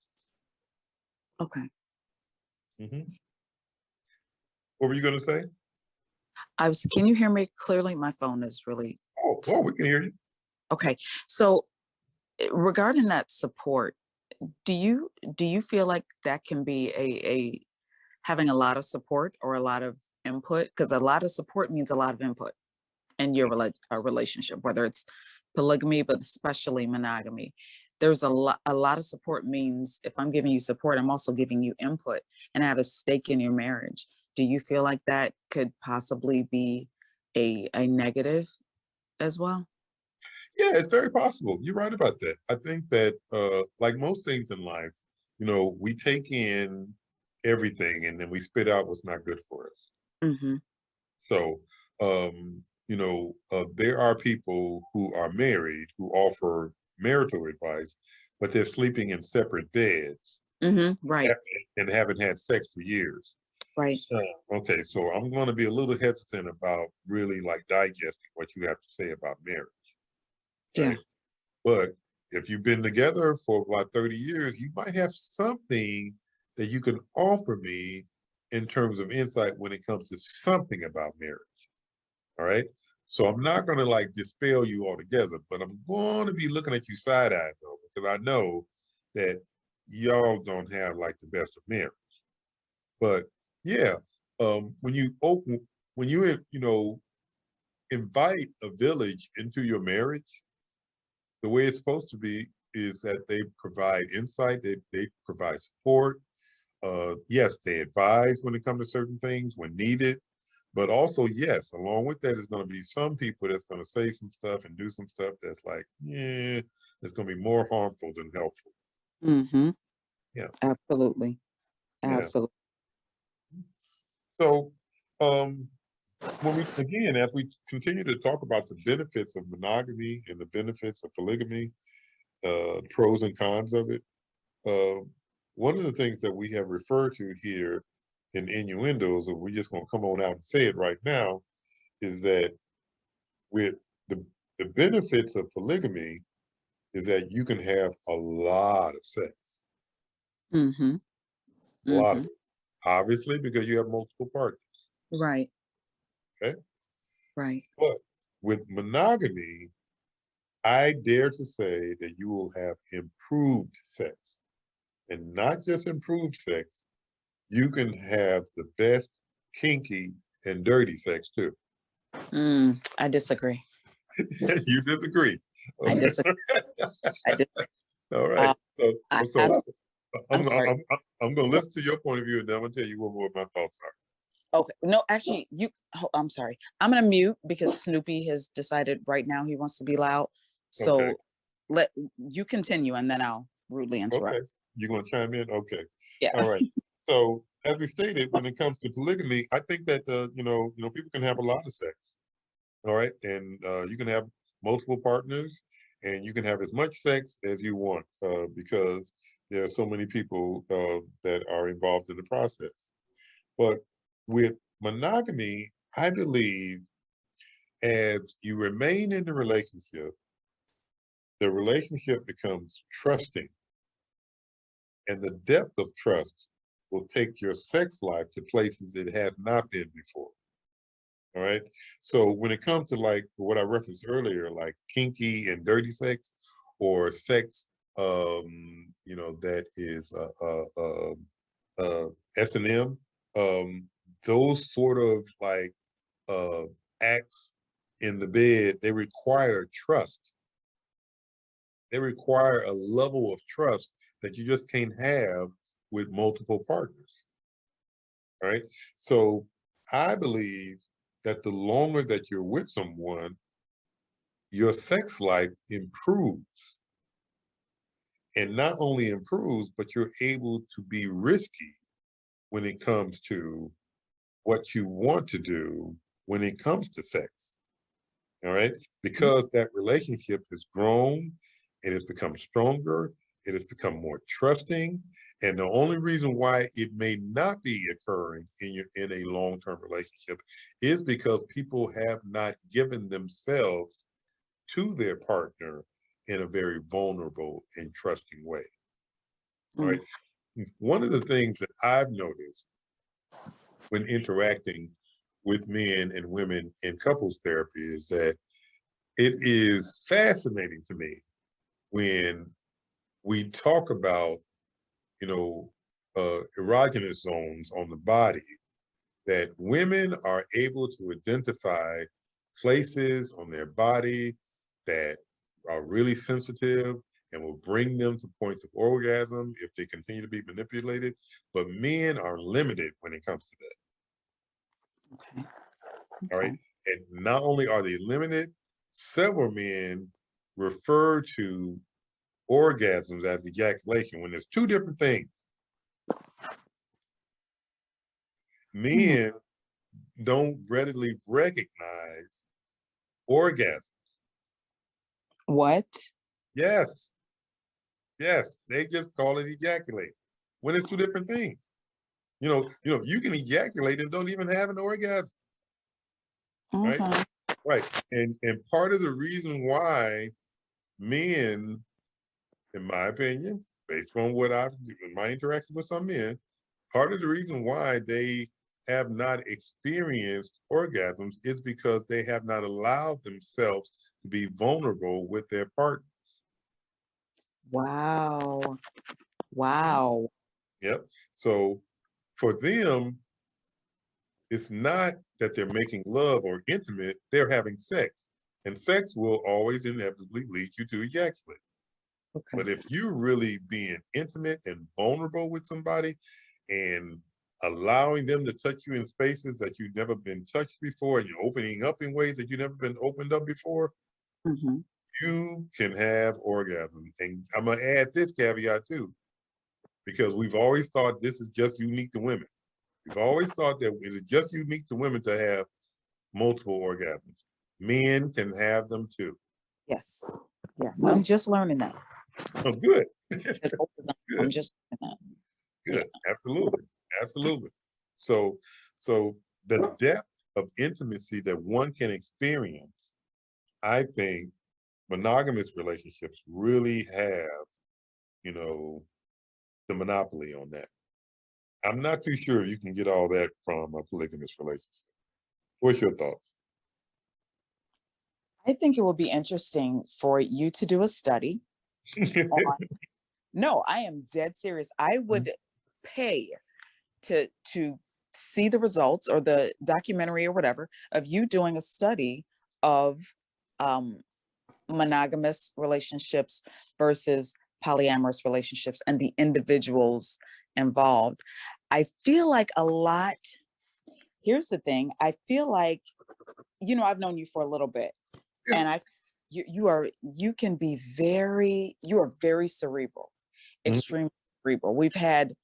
Okay. What were you going to say? Can you hear me clearly? My phone is really. Oh, we can hear you. Okay. So regarding that support, do you feel like that can be a having a lot of support or a lot of input? Because a lot of support means a lot of input in your relationship, whether it's polygamy, but especially monogamy. There's a lot of support means if I'm giving you support, I'm also giving you input and I have a stake in your marriage. Do you feel like that could possibly be a negative as well? Yeah, it's very possible. You're right about that. I think that, like most things in life, we take in everything and then we spit out what's not good for us. Mm-hmm. So, there are people who are married who offer marital advice, but they're sleeping in separate beds Mm-hmm. Right. and haven't had sex for years. Right. Okay, so I'm going to be a little hesitant about really like digesting what you have to say about marriage. Yeah. Right? But if you've been together for about 30 years, you might have something that you can offer me in terms of insight when it comes to something about marriage. All right. So I'm not going to like dispel you altogether, but I'm going to be looking at you side eyed though, because I know that y'all don't have like the best of marriage. But yeah, when you open, when you invite a village into your marriage, the way it's supposed to be is that they provide insight, they provide support. Yes, they advise when it comes to certain things when needed, but also, yes, along with that is going to be some people that's going to say some stuff and do some stuff that's like, yeah, it's going to be more harmful than helpful. Mm-hmm. Yeah. Absolutely. Yeah. Absolutely. So, as we continue to talk about the benefits of monogamy and the benefits of polygamy, pros and cons of it, one of the things that we have referred to here in innuendos, and we're just going to come on out and say it right now, is that with the benefits of polygamy is that you can have a lot of sex, Mm-hmm. a lot of Mm-hmm. it, obviously because you have multiple partners. Right. Okay, Right. but with monogamy, I dare to say that you will have improved sex, and not just improved sex. You can have the best kinky and dirty sex too. I disagree. You disagree. I Okay. disagree. I disagree. All right. So, I so have, I'm, I'm sorry. I'm going to listen to your point of view, and then I'm going to tell you what my thoughts are. Okay. No, actually, I'm sorry. I'm gonna mute because Snoopy has decided right now he wants to be loud. Okay. So let you continue and then I'll rudely interrupt. Okay, you're gonna chime in? Okay. Yeah. All right. So as we stated, when it comes to polygamy, I think that people can have a lot of sex. All right, and you can have multiple partners, and you can have as much sex as you want because there are so many people that are involved in the process. But with monogamy, I believe as you remain in the relationship becomes trusting, and the depth of trust will take your sex life to places it has not been before. All right. So when it comes to like what I referenced earlier, like kinky and dirty sex, or sex, that is S&M, those sort of like uh, acts in the bed, they require trust. They require a level of trust that you just can't have with multiple partners. All right. So I believe that the longer that you're with someone, your sex life improves. And not only improves, but you're able to be risky when it comes to what you want to do when it comes to sex. All right. Because that relationship has grown, it has become stronger, it has become more trusting. And the only reason why it may not be occurring in a long-term relationship is because people have not given themselves to their partner in a very vulnerable and trusting way. All right. One of the things that I've noticed when interacting with men and women in couples therapy is that it is fascinating to me when we talk about, erogenous zones on the body, that women are able to identify places on their body that are really sensitive and will bring them to points of orgasm if they continue to be manipulated. But men are limited when it comes to that. Okay. All right. Okay. And not only are they limited, several men refer to orgasms as ejaculation when there's two different things. Men don't readily recognize orgasms. What? Yes, yes, they just call it ejaculate when it's two different things. You can ejaculate and don't even have an orgasm, right? Okay. Right. And part of the reason why men, in my opinion, based on my interaction with some men, part of the reason why they have not experienced orgasms is because they have not allowed themselves to be vulnerable with their partners. Wow. Wow. Yep. So for them, it's not that they're making love or intimate, they're having sex. And sex will always inevitably lead you to ejaculate. Okay. But if you're really being intimate and vulnerable with somebody and allowing them to touch you in spaces that you've never been touched before, and you're opening up in ways that you've never been opened up before, Mm-hmm. you can have orgasms. And I'm gonna add this caveat too, because we've always thought this is just unique to women. We've always thought that it is just unique to women to have multiple orgasms. Men can have them too. Yes. Yes. I'm just learning that. Oh, good. I'm Good. just learning that. Good. Absolutely. Absolutely. So the depth of intimacy that one can experience, I think monogamous relationships really have, the monopoly on that. I'm not too sure you can get all that from a polygamous relationship. What's your thoughts? I think it will be interesting for you to do a study on. No, I am dead serious. I would pay to see the results or the documentary or whatever of you doing a study of um, monogamous relationships versus polyamorous relationships and the individuals involved. I feel like here's the thing, I feel like, I've known you for a little bit, Yeah. and you can be you are very cerebral, Mhm. extremely cerebral. We've had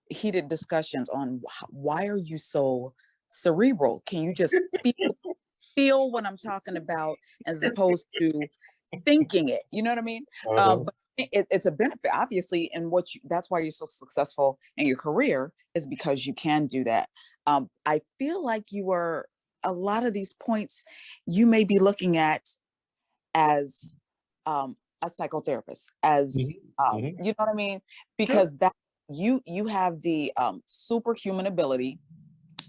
heated discussions on why are you so cerebral? Can you just feel what I'm talking about as opposed to thinking it? You know what I mean? Uh-huh. But it's a benefit, obviously, and that's why you're so successful in your career is because you can do that. I feel like you are a lot of these points you may be looking at as a psychotherapist, as Mhm. Mhm. you know what I mean? Yeah. Because that you have the superhuman ability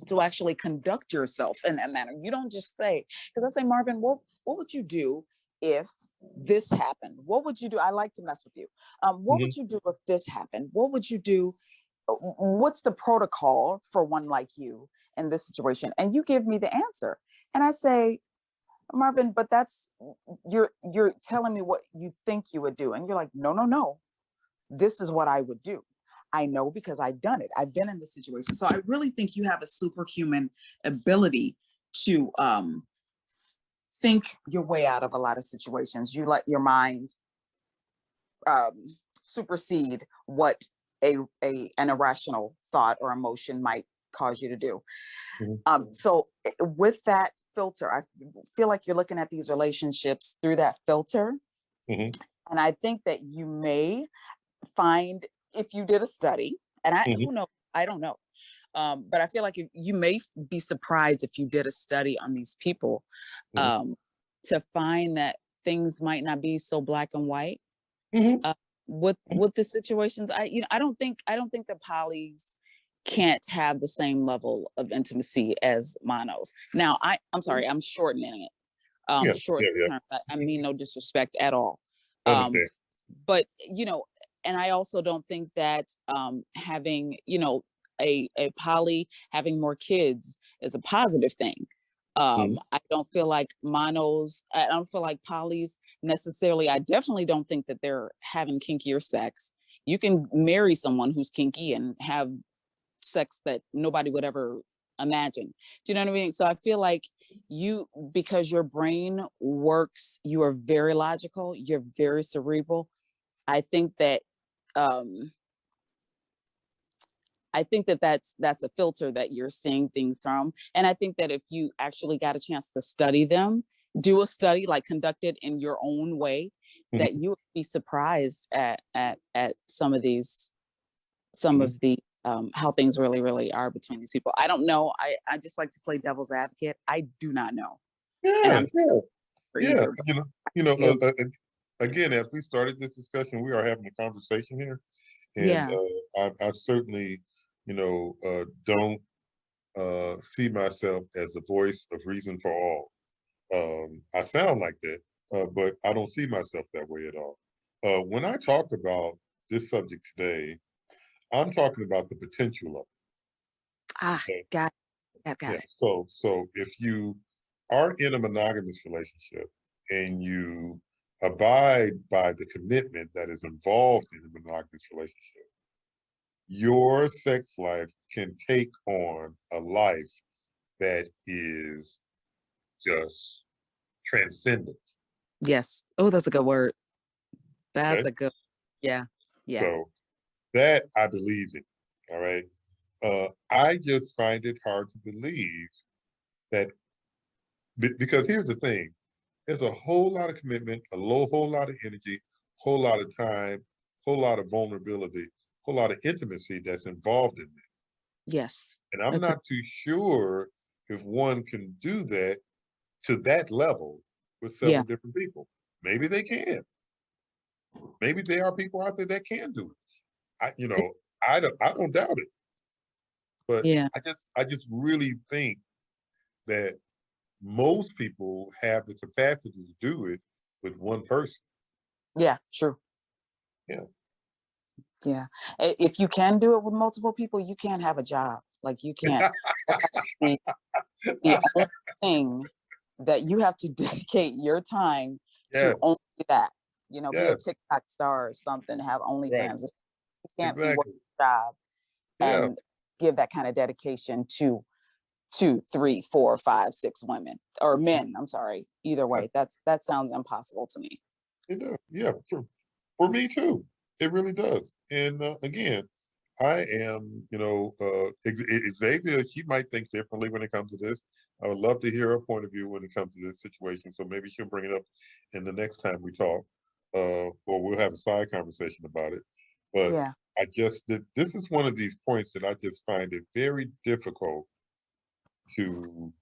to actually conduct yourself in that manner. You don't just say, because I say, Marvin, what would you do if this happened? What would you do? I like to mess with you. What Mhm. would you do if this happened? What would you do? What's the protocol for one like you in this situation? And you give me the answer. And I say, Marvin, but that's you're telling me what you think you would do. And you're like, no, no, no. This is what I would do. I know because I've done it. I've been in this situation. So I really think you have a superhuman ability to think your way out of a lot of situations. You let your mind supersede what an irrational thought or emotion might cause you to do. Mhm. So with that filter, I feel like you're looking at these relationships through that filter. Mhm. And I think that you may find, if you did a study, and Mhm. who knows, I don't know. But I feel like you may be surprised if you did a study on these people, Mhm. um, to find that things might not be so black and white Mhm. uh, with the situations. I don't think the polys can't have the same level of intimacy as monos. Now, I'm sorry, I'm shortening it. Yeah. Short Yeah. Yeah. term. I mean no disrespect at all. Um, Understand. but and I also don't think that having a poly having more kids is a positive thing. Mhm. I don't feel like monos, I don't feel like polys necessarily. I definitely don't think that they're having kinkier sex. You can marry someone who's kinky and have sex that nobody would ever imagine. Do you know what I mean? So I feel like because your brain works, you are very logical, you're very cerebral. I think that um that's a filter that you're seeing things from. And I think that if you actually got a chance to study them, do a study, like conduct it in your own way, that Mhm. you would be surprised at some Mhm. of the how things really, really are between these people. I don't know. I just like to play devil's advocate. I do not know. And Yeah. I'm Yeah. for Yeah. either. You know. You, Again, as we started this discussion, we are having a conversation here, and yeah. I certainly, don't see myself as the voice of reason for all. I sound like that, but I don't see myself that way at all. When I talk about this subject today, I'm talking about the potential of Ah, it. Okay? got Yeah. it. So if you are in a monogamous relationship and you abide by the commitment that is involved in a monogamous relationship, your sex life can take on a life that is just transcendent. Yes. Oh, that's a good word. That's Okay. a good. Yeah. Yeah. So that I believe in. All right. I just find it hard to believe that because here's the thing: there's a whole lot of commitment, whole lot of energy, whole lot of time, whole lot of vulnerability, whole lot of intimacy that's involved in it. Yes. And I'm Agree. not too sure if one can do that to that level with Yeah. several different people. Maybe they can. Maybe there are people out there that can do it. I don't doubt it. But Yeah. I just really think that most people have the capacity to do it with one person. Yeah. True. Yeah. Yeah. If you can do it with multiple people, you can't have a job. Like you can't. The, the only thing that you have to dedicate your time to Yes. only that, be a Yes. TikTok star or something, have Right. OnlyFans or something. You can't be working Exactly. a job Yeah. and give that kind of dedication to 2, 3, 4, 5, 6 women or men. I'm sorry. Either way, that sounds impossible to me. It does. Yeah, for me too. It really does. And again, I am, Xavier, she might think differently when it comes to this. I would love to hear her point of view when it comes to this situation. So maybe she'll bring it up in the next time we talk, or we'll have a side conversation about it. But Yeah. this is one of these points that I just find it very difficult to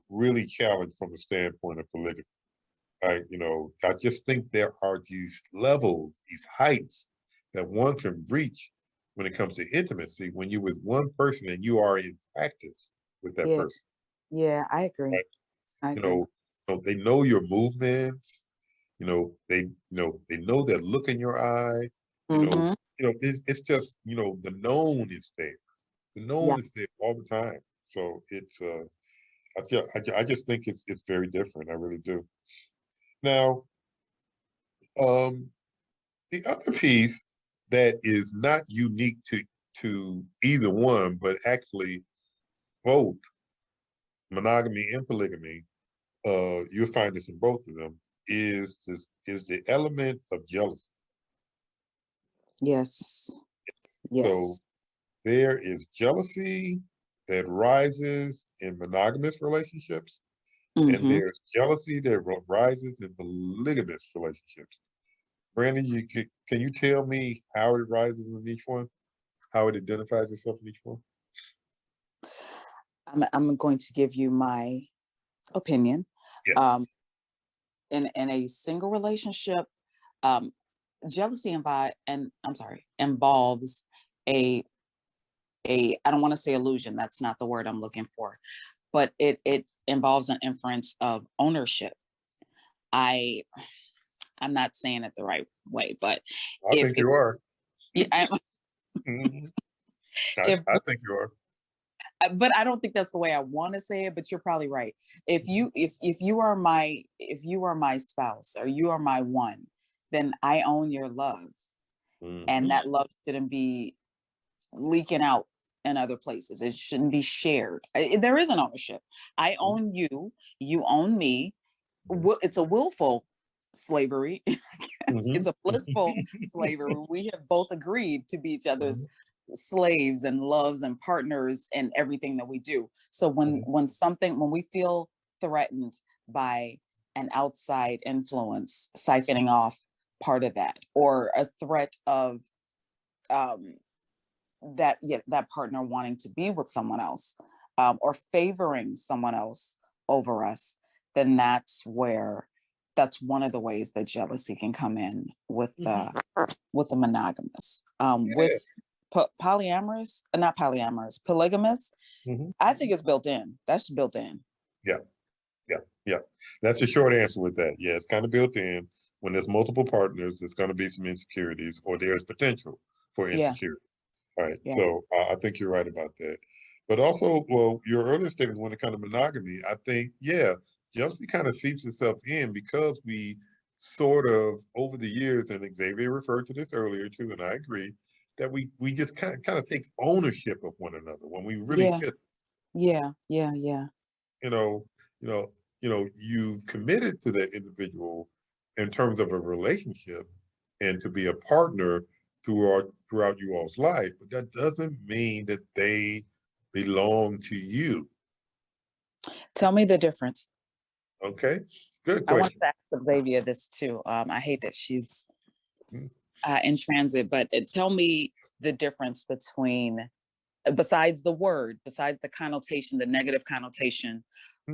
really challenge from the standpoint of polygamy. I just think there are these levels, these heights that one can reach when it comes to intimacy when you're with one person and you are in practice with that Yeah. person. Yeah, I agree. Right? I You agree. they know your movements. They know that look in your eye. Mm-hmm. It's just the known is there. The Yeah. known is there all the time. So it's I just think it's very different. I really do. Now, um, the other piece that is not unique to either one, but actually both monogamy and polygamy, you'll find this in both of them, is the element of jealousy. Yes. So Yes. there is jealousy that rises in monogamous relationships, and Mm-hmm. there's jealousy that rises in polygamous relationships. Brandon, can you tell me how it rises in each one? How it identifies itself in each one? I'm going to give you my opinion. Yes. Um, in a single relationship, um, jealousy involves a I don't want to say illusion. That's not the word I'm looking for, but it involves an inference of ownership. I I'm not saying it the right way, but I think if you are. yeah, Mhm. if I think you are. but I don't think that's the way I want to say it, but you're probably right. If you are my spouse or you are my one, then I own your love. And Mhm. that love shouldn't be leaking out in other places. It shouldn't be shared. There is an ownership. I Mhm. own you, you own me. Mhm. It's a willful slavery. It's Mhm. a blissful slavery. We have both agreed to be each other's Mhm. slaves and loves and partners in everything that we do. So Mhm. when we feel threatened by an outside influence siphoning off part of that, or a threat of um, that partner wanting to be with someone else, or favoring someone else over us, then that's one of the ways that jealousy can come in Mhm. with the monogamous. With Yeah. polyamorous, not polyamorous, polygamous, Mhm. I think it's built in. That's built in. Yeah. Yeah. Yeah. That's a short answer with that. Yeah, it's kind of built in. When there's multiple partners, there's going to be some insecurities, or there's potential for Yeah, insecurity. All right. yeah, So I think you're right about that. But also, well, your earlier statements when it comes to monogamy, I think, yeah, jealousy kind of seeps itself in because we sort of over the years, and Xavier referred to this earlier too, and I agree, that we just kind of take ownership of one another when we really yeah, should. yeah, yeah, yeah. You know, you know, you've committed to that individual in terms of a relationship and to be a partner throughout you all's life, but that doesn't mean that they belong to you. Tell me the difference. Okay, good I want question. to ask Xavier this too. I hate that she's Mhm. in transit, but tell me the difference between, besides the connotation, the negative connotation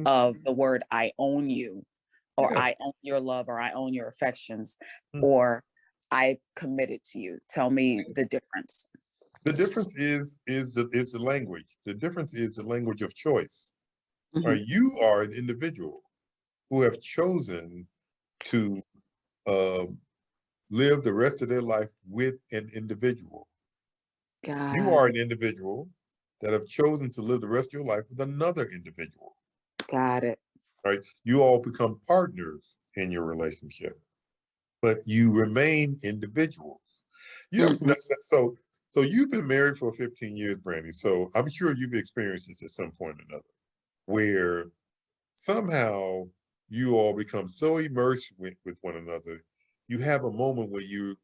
of the word "I own you," or Yeah. "I own your love," or "I own your affections," Mhm. or "I committed to you." Tell me the difference. The difference is the language. The difference is the language of choice. Hmm. You are an individual who have chosen to uh, live the rest of their life with an individual. You Got are it. an individual that have chosen to live the rest of your life with another individual, Got it. right? You all become partners in your relationship, but you remain individuals. You have Hmm. so So you've been married for 15 years, Brandy. So I'm sure you've experienced this at some point or another, where somehow you all become so immersed with one another. You have a moment where you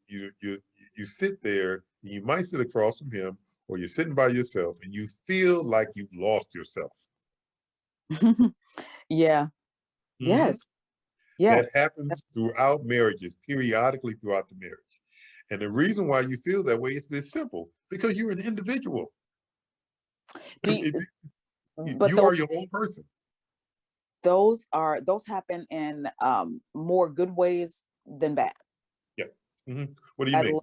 sit there, and you might sit across from him, or you're sitting by yourself, and you feel like you've lost yourself. Yeah. Mhm. Yes. That Yes. happens throughout marriages, periodically throughout the marriage. And the reason why you feel that way is this simple, because you're an individual. Do you, but You are your own person. those happen in more good ways than bad. Yeah. What do you I mean?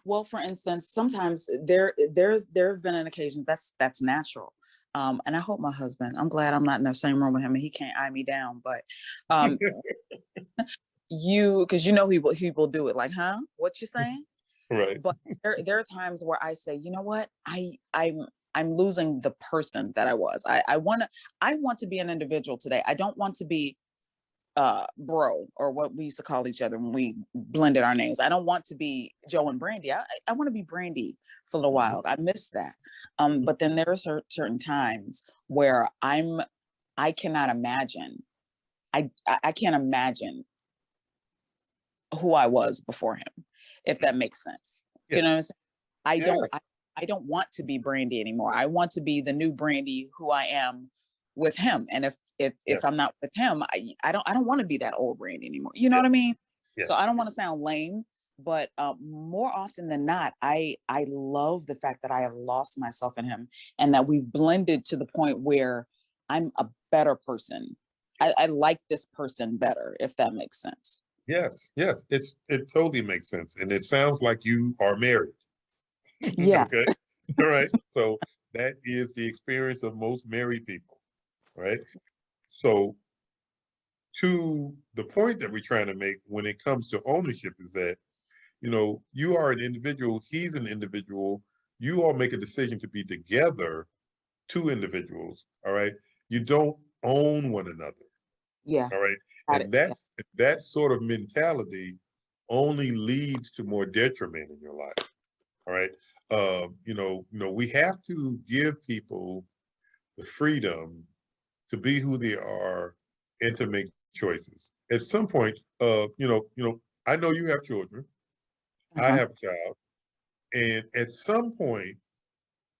well, for instance, sometimes there have been an occasion that's natural. And I hope my husband, I'm glad I'm not in the same room with him and he can't eye me down, but um because he will do it like, huh? What you saying? Right. But there are times where I say, you know what? I'm losing the person that I was. I want to be an individual today. I don't want to be bro, or what we used to call each other when we blended our names. I don't want to be Joe and Brandy. I want to be Brandy for a little while. I miss that. But then there are certain times where I cannot imagine. I can't imagine who I was before him, if that makes sense. Do you know what I'm saying? I Yeah. don't I don't want to be Brandy anymore. I want to be the new Brandy who I am with him. And if I'm not with him, I don't want to be that old Brandy anymore. You know Yeah. what I mean? Yeah. So I don't want to sound lame, but more often than not, I love the fact that I have lost myself in him and that we've blended to the point where I'm a better person. I like this person better, if that makes sense. Yes. Yes. It totally makes sense. And it sounds like you are married. Yeah. Okay. All right. So that is the experience of most married people. Right. So to the point that we're trying to make when it comes to ownership is that, you are an individual, he's an individual, you all make a decision to be together, two individuals, all right? You don't own one another, Yeah. all right? Got And it. Yeah. that sort of mentality only leads to more detriment in your life, all right? We have to give people the freedom to be who they are and to make choices. At some point, I know you have children. I Uh-huh. have a child, and at some point,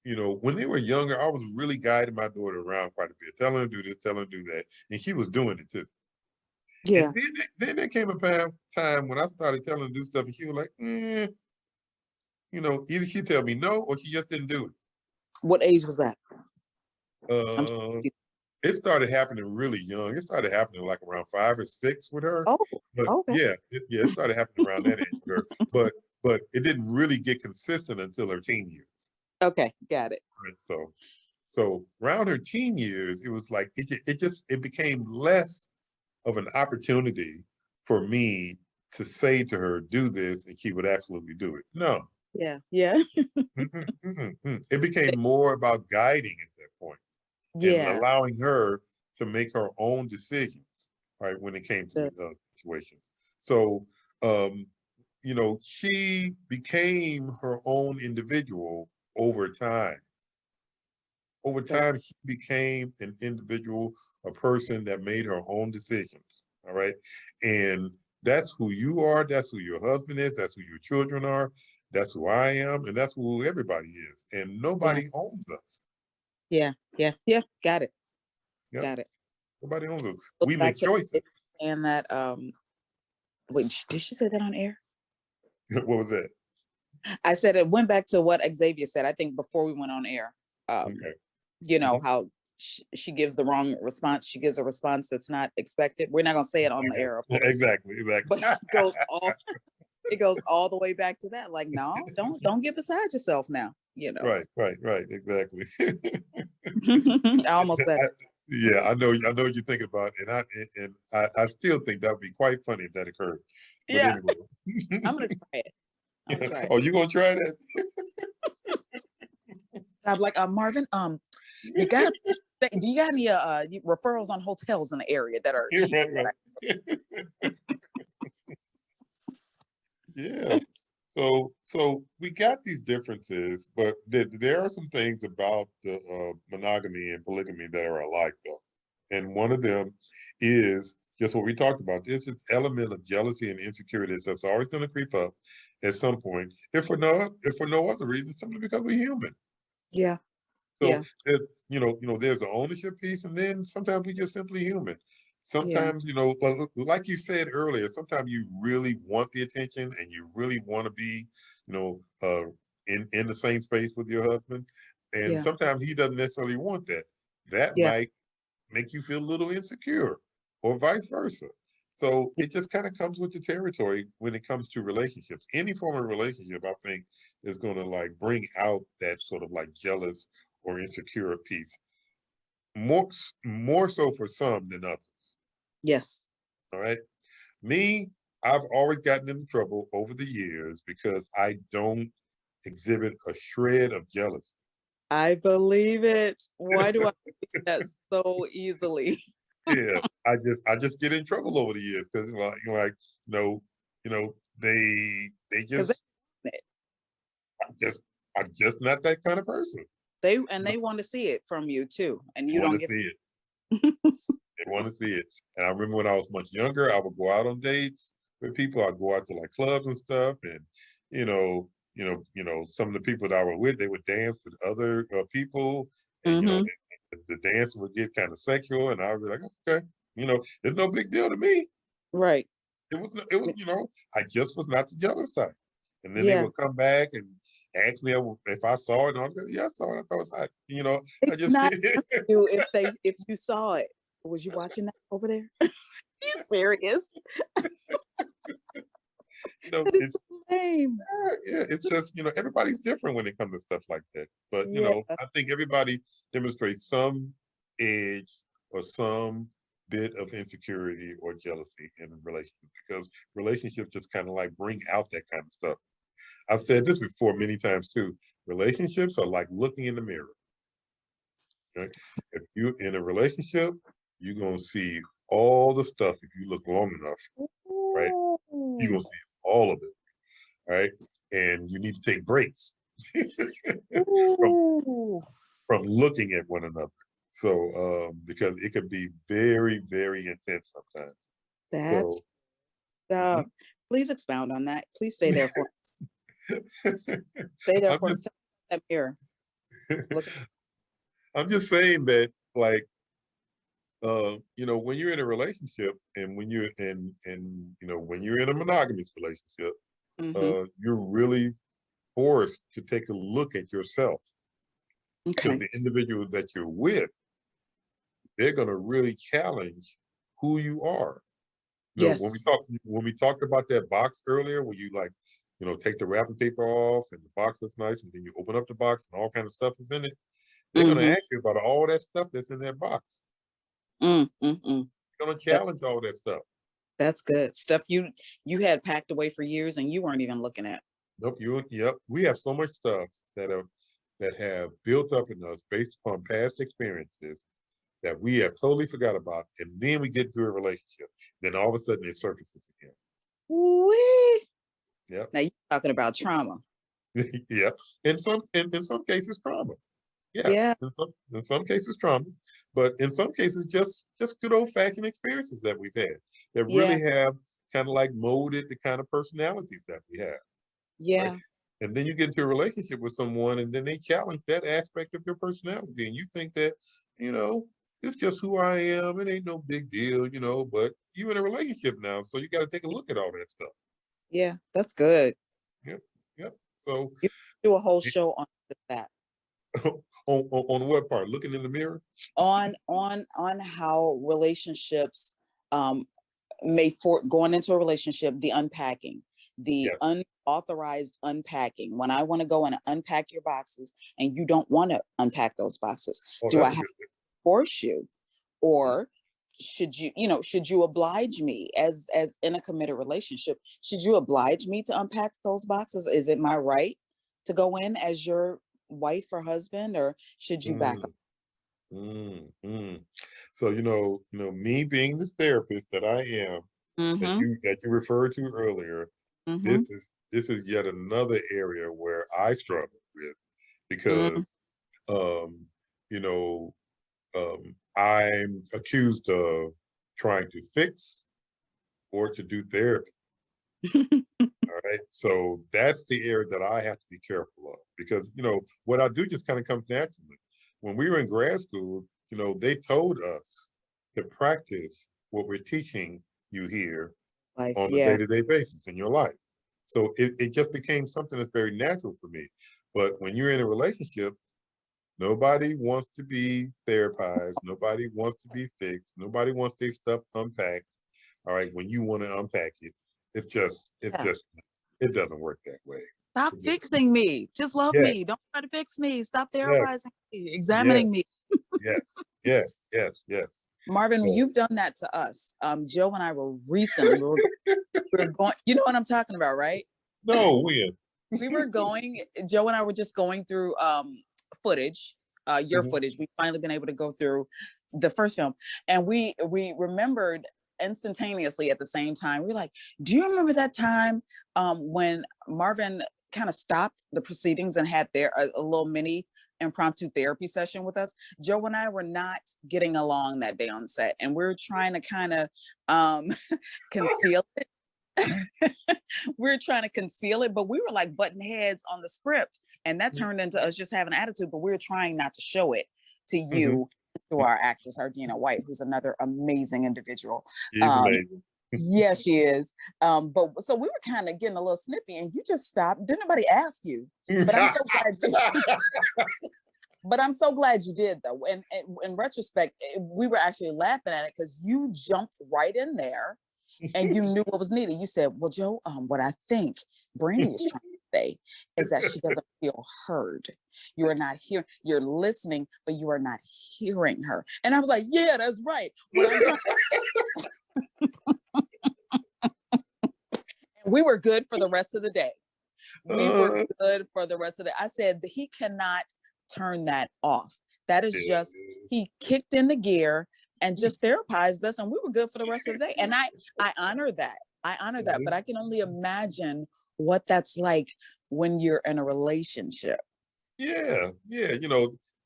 when they were younger, I was really guiding my daughter around quite a bit, telling her to do this, telling her to do that, and she was doing it too. Yeah. And then there came a time when I started telling her to do stuff, and she was like, either she tell me no or she just didn't do What age was that? it. I'm It started happening really young. It started happening like around 5 or 6 with her. Oh, But okay. yeah, it started happening around that age with her. But it didn't really get consistent until her teen years. Okay, got it. Right? So around her teen years, it was like it became less of an opportunity for me to say to her, do this, and she would absolutely do it. No. Yeah, yeah. It became more about guiding at that point and Yeah. allowing her to make her own decisions, right, when it came to situations. So, she became her own individual over time. Over That, time, she became an individual, a person that made her own decisions. All right. And that's who you are. That's who your husband is. That's who your children are. That's who I am. And that's who everybody is. And yeah, nobody owns us. yeah, yeah, yeah. Got it. Yep. Got it. Nobody owns us. Goes We back make to choices. saying that wait, did she say that on air? What was that? I said it went back to what Xavier said, I think before we went on air. Okay. How she gives the wrong response. She gives a response that's not expected. We're not gonna say it on the Okay. air, of course. Exactly. But it goes all the way back to that. Like, no, don't get beside yourself now, Right. Exactly. I almost said it. Yeah, I know what you're thinking about, and I still think that would be quite funny if that occurred. But Yeah, anyway. I'm gonna try it. I'm gonna try it. Oh, you gonna try that? I'm like, Marvin, you gotta do you got any referrals on hotels in the area that are cheap? Right. Yeah. So we got these differences, but there are some things about the monogamy and polygamy that are alike, though. And one of them is just what we talked about. This is element of jealousy and insecurity that's always going to creep up at some point, if for no other reason, simply because we're human. Yeah. So Yeah. there's an ownership piece, and then sometimes we just simply human. Yeah. Sometimes, like you said earlier, sometimes you really want the attention and you really want to be, you know, uh, in the same space with your husband, and Yeah. sometimes he doesn't necessarily want that. That Yeah. might make you feel a little insecure, or vice versa. So it just kind of comes with the territory when it comes to relationships. Any form of relationship, I think, is going to like bring out that sort of like jealous or insecure piece. More so for some than others. Yes. All right. Me, I've always gotten into trouble over the years because I don't exhibit a shred of jealousy. I believe it. Why do I do that so easily? Yeah, I just get in trouble over the years because you know, they Because just I'm just I'm just not that kind of person. they want to see it from you too, and They you want don't to give. see it. They want to see it. And I remember when I was much younger, I would go out on dates with people. I'd go out to like clubs and stuff, and some of the people that I was with, they would dance with other people, and Hmm. the dance would get kind of sexual, and I would be like, okay, it's no big deal to me. Right. It was, I just was not the jealous type. And then they Yeah. would come back and ask me if I saw it, and I'm like, yeah, I saw it. I thought it was hot. They I did just not ask you if you saw it. Was you watching that over there? You serious? That is it's so lame. yeah, it's just everybody's different when it comes to stuff like that. But Yeah. I think everybody demonstrates some edge or some bit of insecurity or jealousy in a relationship, because relationships just kind of like bring out that kind of stuff. I've said this before many times too. Relationships are like looking in the mirror. Okay? If you're in a relationship, you're gonna see all the stuff if you look long enough, right? You're gonna Ooh. see all of it, right? And you need to take breaks from Ooh. from looking at one another. So because it can be very, very intense sometimes. That's So mhm. please expound on that. Please stay there for stay there I'm for just that mirror. Look. I'm just saying that, like, when you're in a relationship, and when you're in a monogamous relationship, Hmm. you're really forced to take a look at yourself, because Okay. the individual that you're with, they're going to really challenge who you are. When Yes. we talked about that box earlier, where you like, take the wrapping paper off and the box looks nice, and then you open up the box and all kind of stuff is in it. They're going to Hmm. ask you about all that stuff that's in that box. Mm-mm. They're going to That, challenge all that stuff. that's good stuff. You had packed away for years and you weren't even looking at. Nope, yep. We have so much stuff that have built up in us based upon past experiences that we have totally forgot about, and then we get to a relationship. Then all of a sudden it surfaces again. Wee. Yep. Now you're talking about trauma. Yeah. In some cases trauma. Yeah. Yeah. In some cases trauma, but in some cases just good old fashioned experiences that we've had that Yeah. really have kind of like molded the kind of personalities that we have. Right. Yeah. And then you get into a relationship with someone, and then they challenge that aspect of your personality. And you think that, you know, it's just who I am. It ain't no big deal, but you're in a relationship now. So you got to take a look at all that stuff. Yeah. That's good. Yep. Yep. So You do a whole show on just that. on what part? Looking in the mirror? On how relationships um may for going into a relationship, the unpacking, the Yes. unauthorized unpacking. When I want to go and unpack your boxes and you don't want to unpack those boxes, Oh, do I that's a have good to force you, or should you oblige me as in a committed relationship? Should you oblige me to unpack those boxes? Is it my right to go in as your wife or husband, or should you back up? thing. Mm, mm. So me being this therapist that I am, that Mm-hmm. you referred to earlier, Mm-hmm. this is this is yet another area where I struggle with Mm, because, you know, I'm accused of trying to fix or to do therapy. All right. So that's the area that I have to be careful of because, what I do just kind of comes naturally. When we were in grad school, they told us to practice what we're teaching you here life, on a yeah. day-to-day basis in your life. So it just became something that's very natural for me. But when you're in a relationship, nobody wants to be therapized. Nobody wants to be fixed. Nobody wants their stuff unpacked. All right. When you want to unpack it, Yeah. it doesn't work that way. Stop It doesn't. fixing me. Just love Yes, me. Don't try to fix me. Stop yes, therapizing me, yes, examining me. yes, yes, yes, yes. Marvin, So you've done that to us. Joe and I were recently, we were going, you know what I'm talking about, right? no, when? We were going, Joe and I were just going through footage, your Mhm. footage. We've finally been able to go through the first film. And we remembered instantaneously at the same time. We're like, do you remember that time when Marvin kind of stopped the proceedings and had a little mini impromptu therapy session with us? Joe and I were not getting along that day on set, and we are trying to kind of conceal it. We are trying to conceal it, but we were like button heads on the script, and that turned into us just having an attitude. But we were trying not to show it to Mhm. you, to our actress Ardina White, who's another amazing individual. He's Um, amazing. yeah, she is. But so we were kind of getting a little snippy, and you just stopped. Didn't nobody ask you? But I'm so glad you. But I'm so glad you did, though. And in retrospect, we were actually laughing at it because you jumped right in there and you knew what was needed. You said, well, Joe, what I think Brandy is trying to say is that she doesn't feel heard. You are not hearing, you're listening, but you are not hearing her. And I was like, yeah, that's right. What I'm doing. And we were good for the rest of the day. We were Uh, good for the rest of the day. I said he cannot turn that off. That is yeah. just, he kicked in the gear and just therapized us, and we were good for the rest of the day. And I honor that. I honor that, but Mhm. I can only imagine what that's like when you're in a relationship. Yeah, yeah.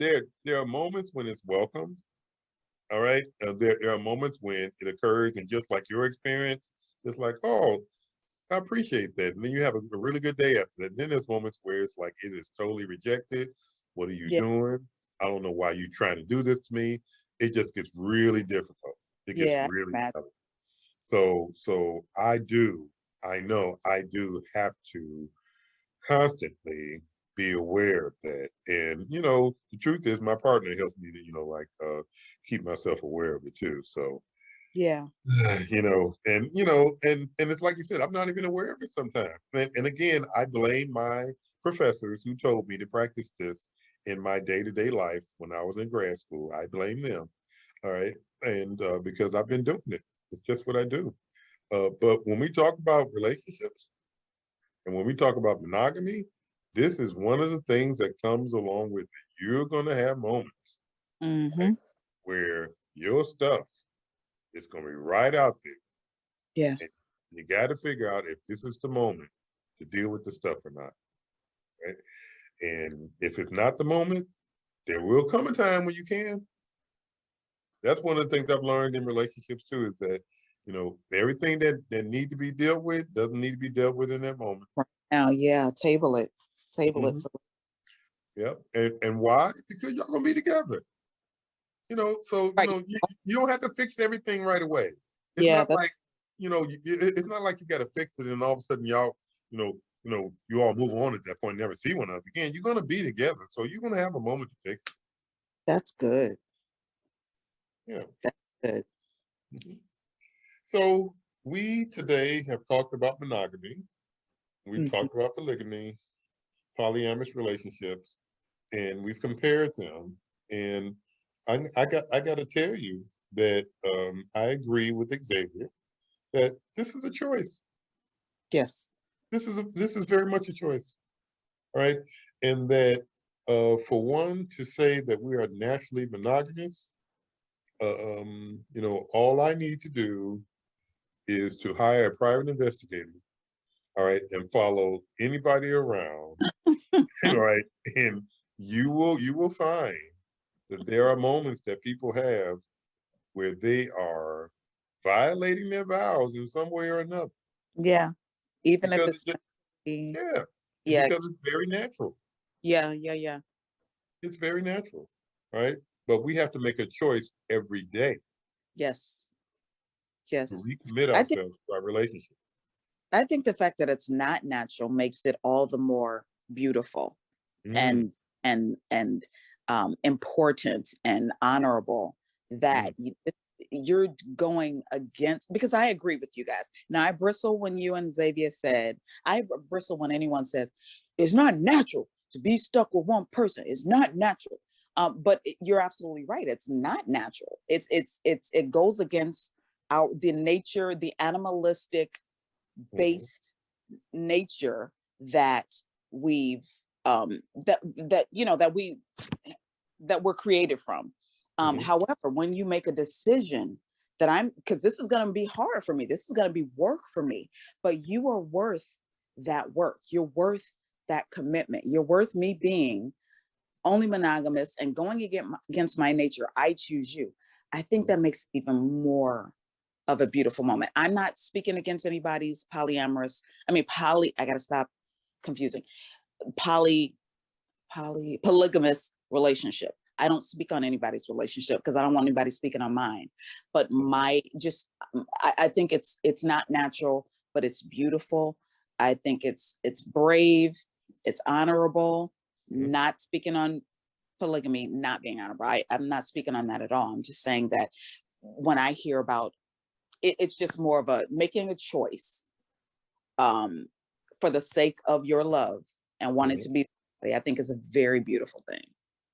There are moments when it's welcomed. All right. There are moments when it occurs, and just like your experience, it's like, oh, I appreciate that. And then you have a really good day after that. And then there's moments where it's like it is totally rejected. What are you Yeah, doing? I don't know why you're trying to do this to me. It just gets really difficult. It gets yeah, really Matt. tough. So I know I do have to constantly be aware of that. And the truth is my partner helps me to, keep myself aware of it too. So Yeah, and it's like you said, I'm not even aware of it sometimes. And again, I blame my professors who told me to practice this in my day-to-day life when I was in grad school. I blame them. All right. And because I've been doing it. It's just what I do. But when we talk about relationships and when we talk about monogamy, this is one of the things that comes along with it. You're going to have moments, right, mm-hmm. where your stuff is going to be right out there. Yeah, And you got to figure out if this is the moment to deal with the stuff or not, right? And if it's not the moment, there will come a time when you can. That's one of the things I've learned in relationships too, is that, everything that need to be dealt with doesn't need to be dealt with in that moment. right now, yeah, table it Hmm. for Yep. And why? Because y'all gonna be together. So right. you don't have to fix everything right away. It's Yeah, not that's like, it's not like you got to fix it and all of a sudden y'all, you all move on at that point and never see one another again. You're gonna be together, so you're gonna have a moment to fix that's good. it. That's good. Yeah. Mhm. So we today have talked about monogamy. We've Mhm. talked about polygamy, polyamorous relationships, and we've compared them. And I got to tell you that I agree with Xavier that this is a choice. Yes. This is very much a choice, all right? And that for one to say that we are naturally monogamous, all I need to do is to hire a private investigator all right, and follow anybody around, all right, and you will find that there are moments that people have where they are violating their vows in some way or another Yeah. Even if because it's yeah, yeah, because it's very natural. yeah. It's very natural, right? But we have to make a choice every day Yes. to Yes. recommit I think ourselves to our relationship. I think the fact that it's not natural makes it all the more beautiful Mm, and important and honorable that mm, you're going against, because I agree with you guys. Now I bristle when you and Xavier said, bristle when anyone says it's not natural to be stuck with one person. It's not natural. But you're absolutely right. It's not natural. It goes against the nature, the animalistic mhm, based nature that we've that you know that we're created from. mhm, However, when you make a decision that because this is going to be hard for me, this is going to be work for me, but you are worth that work. You're worth that commitment. You're worth me being only monogamous and going against my nature. I choose you. I think mhm, that makes it even more of a beautiful moment. I'm not speaking against anybody's polyamorous. I mean, I got to stop confusing. Poly, polygamous relationship. I don't speak on anybody's relationship because I don't want anybody speaking on mine. But I think it's not natural, but it's beautiful. I think it's brave, it's honorable. mhm, Not speaking on polygamy not being honorable. I'm not speaking on that at all. I'm just saying that when I hear about it, it's just more of a making a choice um, for the sake of your love and wanting mhm, to be. I think is a very beautiful thing.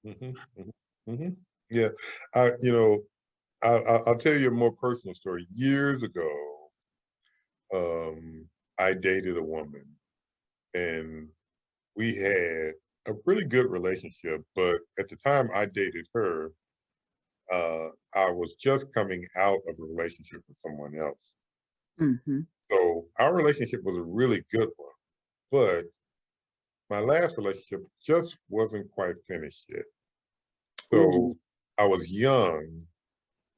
mhm, mhm, mhm. Yeah, I'll tell you a more personal story. Years ago, I dated a woman, and we had a really good relationship. But at the time I dated her, I was just coming out of a relationship with someone else. Hmm. So our relationship was a really good one, but my last relationship just wasn't quite finished yet. Ooh, So I was young and I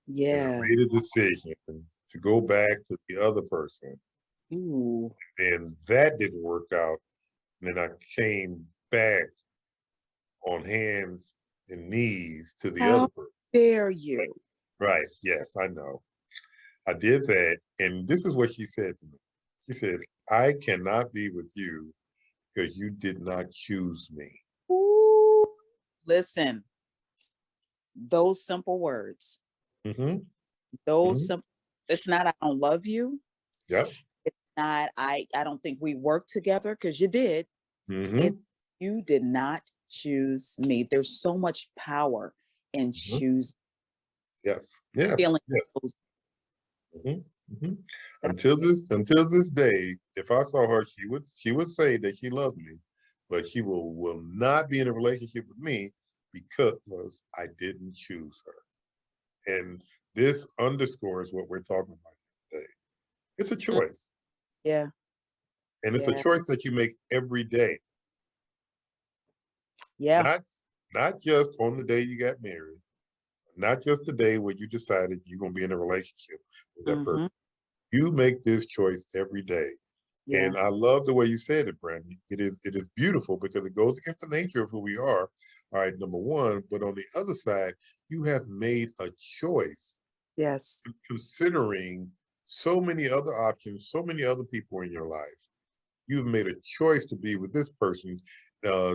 yeah. made a decision to go back to the other person. Ooh. And that didn't work out. And then I came back on hands and knees to the other How person. dare you? Right. Yes, I know. I did that. And this is what she said to me. She said, I cannot be with you because you did not choose me. Ooh. Listen, those simple words, Hmm. those Hmm. simple, it's not I don't love you. Yep. It's not I don't think we worked together because you did. It Hmm. you did not choose me. There's so much power in Hmm. choosing Yes. Yes. feeling Yes. those Hmm. Hmm. that Until this day, if I saw her, she would say that she loved me, but she will not be in a relationship with me because I didn't choose her. And this underscores what we're talking about today. It's a mm, choice, yeah, and it's a yeah, choice that you make every day, yeah. not not just on the day you got married, not just the day when you decided you're going to be in a relationship with that person. Hmm. You make this choice every day. Yeah. And I love the way you said it, Brandy. It is beautiful because it goes against the nature of who we are. All right, number one. But on the other side, you have made a choice Yes. considering so many other options, so many other people in your life. You've made a choice to be with this person,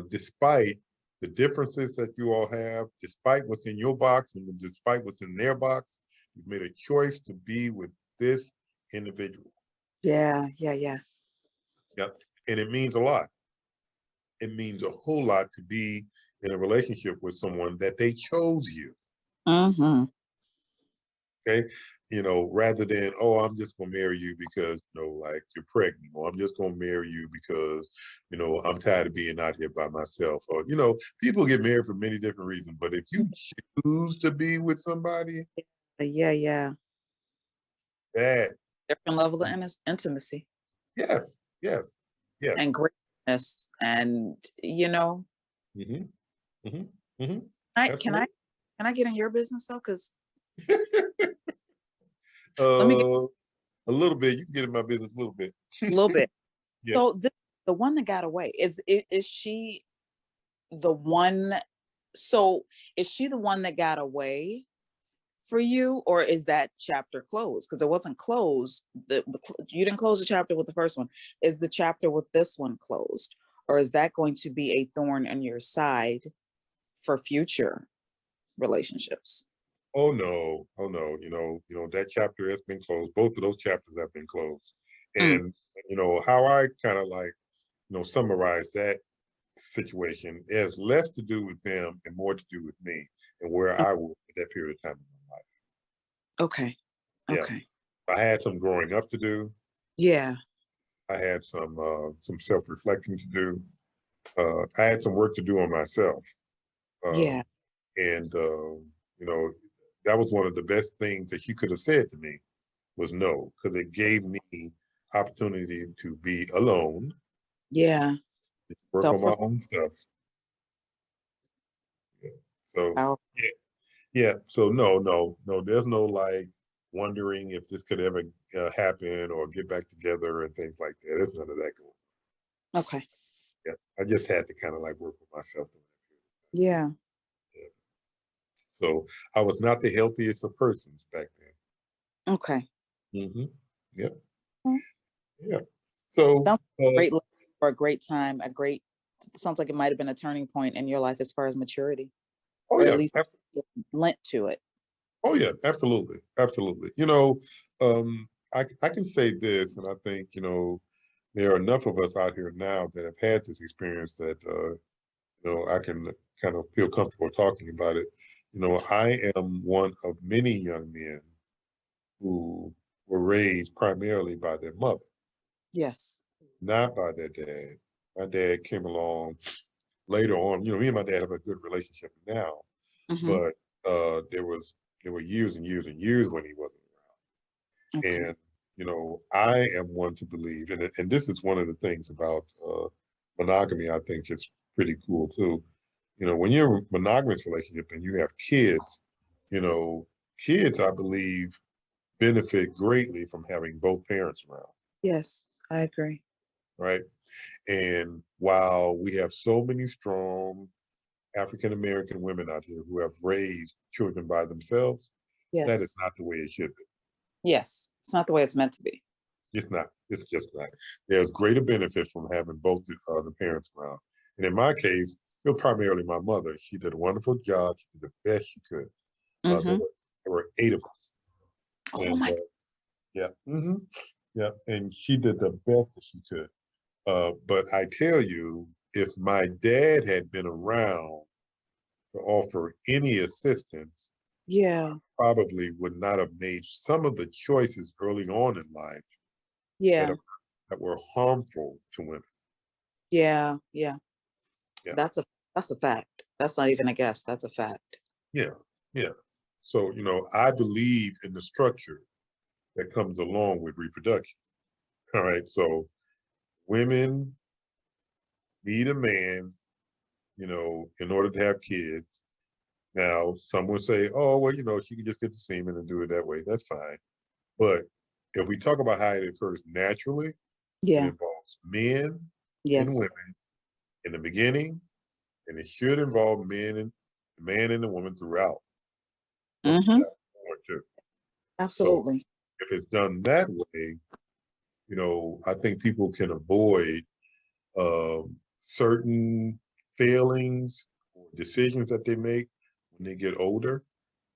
despite the differences that you all have, despite what's in your box and despite what's in their box. You've made a choice to be with this individual. Yeah, yeah. Yep. And it means a lot. It means a whole lot to be in a relationship with someone that they chose you. Hmm. Okay. Rather than, oh, I'm just gonna marry you because, like you're pregnant, or I'm just gonna marry you because, I'm tired of being out here by myself. Or, people get married for many different reasons. But if you choose to be with somebody, Yeah. that Different level of intimacy. yes, Yes. Yes. and greatness, and Mm-hmm. Mm-hmm. Mm-hmm. I can I Absolutely. can I get in your business though? Because let me get uh, a little bit. You can get in my business a little bit. a little bit. Yeah. So the one that got away, is she the one? So is she the one that got away for you, or is that chapter closed? Because it wasn't closed. You didn't close the chapter with the first one. Is the chapter with this one closed, or is that going to be a thorn in your side for future relationships? Oh no. Oh no. That chapter has been closed. Both of those chapters have been closed. Mm, And how I kind of like, summarize that situation. It has less to do with them and more to do with me and where o- I was at that period of time in my life. okay. Yeah. Okay. I had some growing up to do. Yeah. I had some self-reflecting to do. I had some work to do on myself. Yeah. Um, and that was one of the best things that she could have said to me was no, because it gave me opportunity to be alone, Yeah. work Self. on my own stuff. Yeah. So Wow. yeah, yeah. So no, no, no. There's no like wondering if this could ever happen or get back together and things like that. There's none of that going. Okay. Yeah, I just had to kind of like work with myself. Yeah. Yeah. So I was not the healthiest of persons back Okay. then. Hmm. Yep. Well, Yeah. So sounds like a great lesson or a great time. Sounds like it might have been a turning point in your life as far as maturity, oh or at yeah, least it lent to it. oh yeah, absolutely, absolutely. I can say this, and I think there are enough of us out here now that have had this experience that I can kind of feel comfortable talking about it. I am one of many young men who were raised primarily by their mother, Yes. not by their dad. My dad came along later on. Me and my dad have a good relationship now, Hmm. but there were years and years and years when he wasn't Okay. around. And I am one to believe, and this is one of the things about monogamy. I think it's pretty cool too. When you're in a monogamous relationship and you have kids, you know, kids, I believe, benefit greatly from having both parents around, Yes, I agree. right? And while we have so many strong African American women out here who have raised children by themselves, that is Yes. not the way it should be. Yes. It's not the way it's meant to be. It's not. It's just not. There's greater benefit from having both the parents around. And in my case, it was primarily my mother. She did a wonderful job. She did the best she could. Uh, there Hmm. were there were 8 of us, Oh and my. yeah, yeah, and she did the best that she could. But I tell you, if my dad had been around to offer any assistance, Yeah. probably would not have made some of the choices early on in life that Yeah. are, that were harmful to women. Yeah. Yeah. Yeah, That's a that's a fact. That's not even a guess. That's a fact. yeah, yeah. So I believe in the structure that comes along with reproduction. All right, so women need a man, in order to have kids. Now, some will say, "Oh, well, she can just get the semen and do it that way." That's fine. But if we talk about how it occurs naturally, it Yeah. involves men and Yes. women in the beginning, and it should involve the man and the woman throughout from the Hmm. child born too. So Absolutely. if it's done that way, I think people can avoid certain failings or decisions that they make when they get older.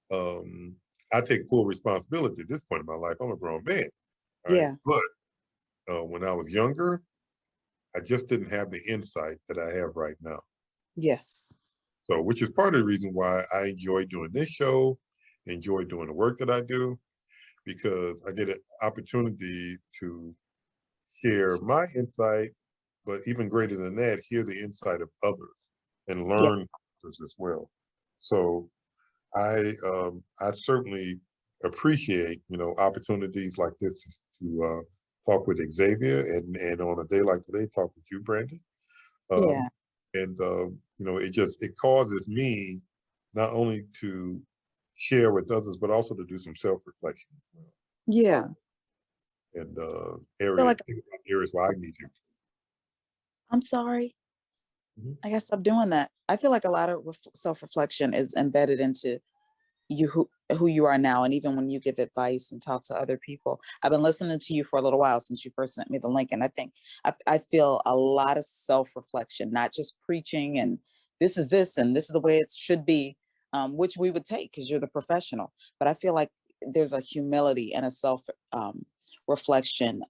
Um, I take full responsibility at this point in my life. I'm a grown man, all right? Yeah. But when I was younger, I just didn't have the insight that I have right now. Yes. So, which is part of the reason why I enjoy doing this show, enjoy doing the work that I do, because I get an opportunity to share my insight, but even greater than that, hear the insight of others and Yeah. learn from others as well. So I certainly appreciate opportunities like this to talk with Xavier, and on a day like today, talk with you, Brandy. Yeah. And you know, it causes me not only to share with others, but also to do some self-reflection as well. Yeah. And I feel like, areas where I need to. I'm sorry. Mhm. I guess I'm doing that. I feel like a lot of self-reflection is embedded into you, who you are now, and even when you give advice and talk to other people. I've been listening to you for a little while since you first sent me the link, and I think I feel a lot of self-reflection, not just preaching and this and this is the way it should be, which we would take because you're the professional. But I feel like there's a humility and a self reflection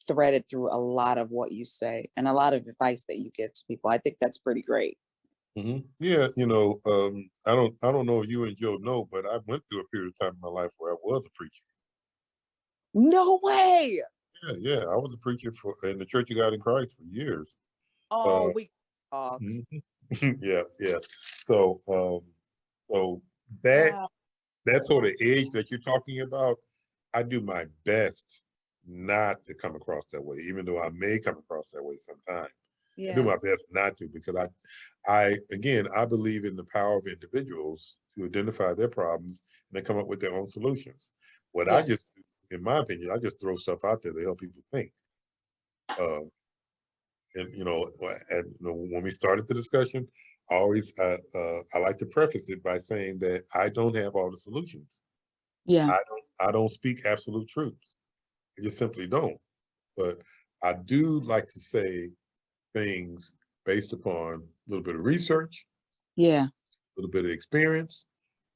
threaded through a lot of what you say and a lot of advice that you give to people. I think that's pretty great. Yeah, you know, I don't know if you and Joe know, but I went through a period of time in my life where I was a preacher. No way. Yeah, I was a preacher in the Church of God in Christ for years. Oh, Uh, we talk. mhm. Yeah. So, so that Wow. that sort of edge that you're talking about, I do my best not to come across that way, even though I may come across that way sometimes. I do Yeah. my best not to, because I believe in the power of individuals to identify their problems and then come up with their own solutions. What I Yes. just, in my opinion, I just throw stuff out there to help people think. Uh, and when we started the discussion, I like to preface it by saying that I don't have all the solutions. Yeah. I don't speak absolute truths. I just simply don't. But I do like to say things based upon a little bit of research, Yeah. a little bit of experience,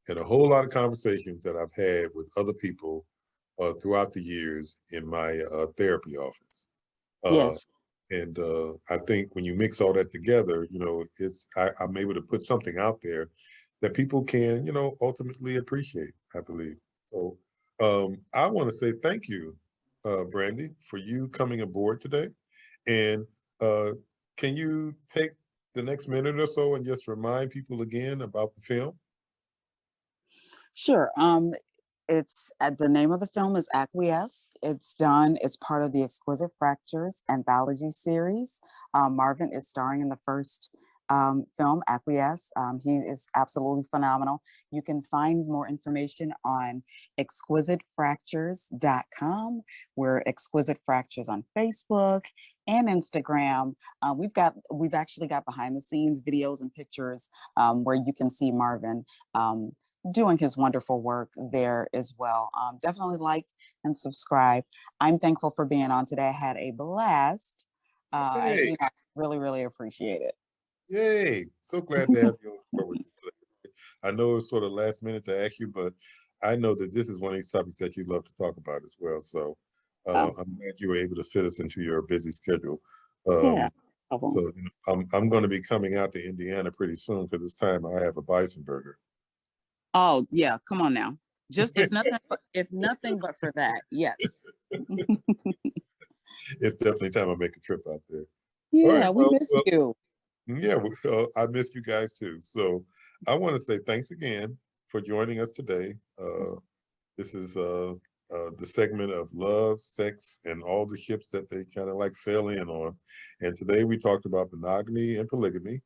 and a whole lot of conversations that I've had with other people throughout the years in my therapy office. Uh, Yes. and I think when you mix all that together, you know, I'm able to put something out there that people can, you know, ultimately appreciate, I believe. So I want to say thank you, Brandy, for you coming aboard today. And uh, can you take the next minute or so and just remind people again about the film? Sure. It's the name of the film is Acquiesce. It's part of the Exquisite Fractures anthology series. Marvin is starring in the first film, Acquiesce. He is absolutely phenomenal. You can find more information on exquisitefractures.com. We're Exquisite Fractures on Facebook and Instagram. We've actually got behind the scenes videos and pictures where you can see Marvin doing his wonderful work there as well. Definitely like and subscribe. I'm thankful for being on today. I had a blast. Hey, I really, really appreciate it. yay. So glad to have you on board with us today. I know it's sort of last minute to ask you, but I know that this is one of these topics that you love to talk about as well. So Oh, I'm glad you were able to fit us into your busy schedule. yeah. Um, No problem. so I'm going to be coming out to Indiana pretty soon because it's time I have a bison burger. Oh, yeah. Come on now. Just if nothing but for that. Yes. It's definitely time I make a trip out there. All right. Yeah, we miss you. Yeah, I missed you guys too. So I want to say thanks again for joining us today. This is the segment of love, sex, and all the ships that they kind of like sail in on. And today we talked about monogamy and polygamy.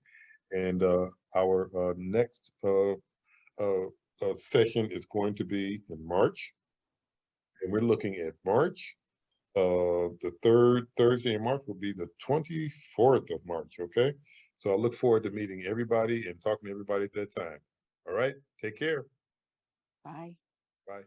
And our next session is going to be in March. And we're looking at March. The third Thursday in March will be the 24th of March. Okay. So I look forward to meeting everybody and talking to everybody at that time. All right. Take care. Bye. Bye.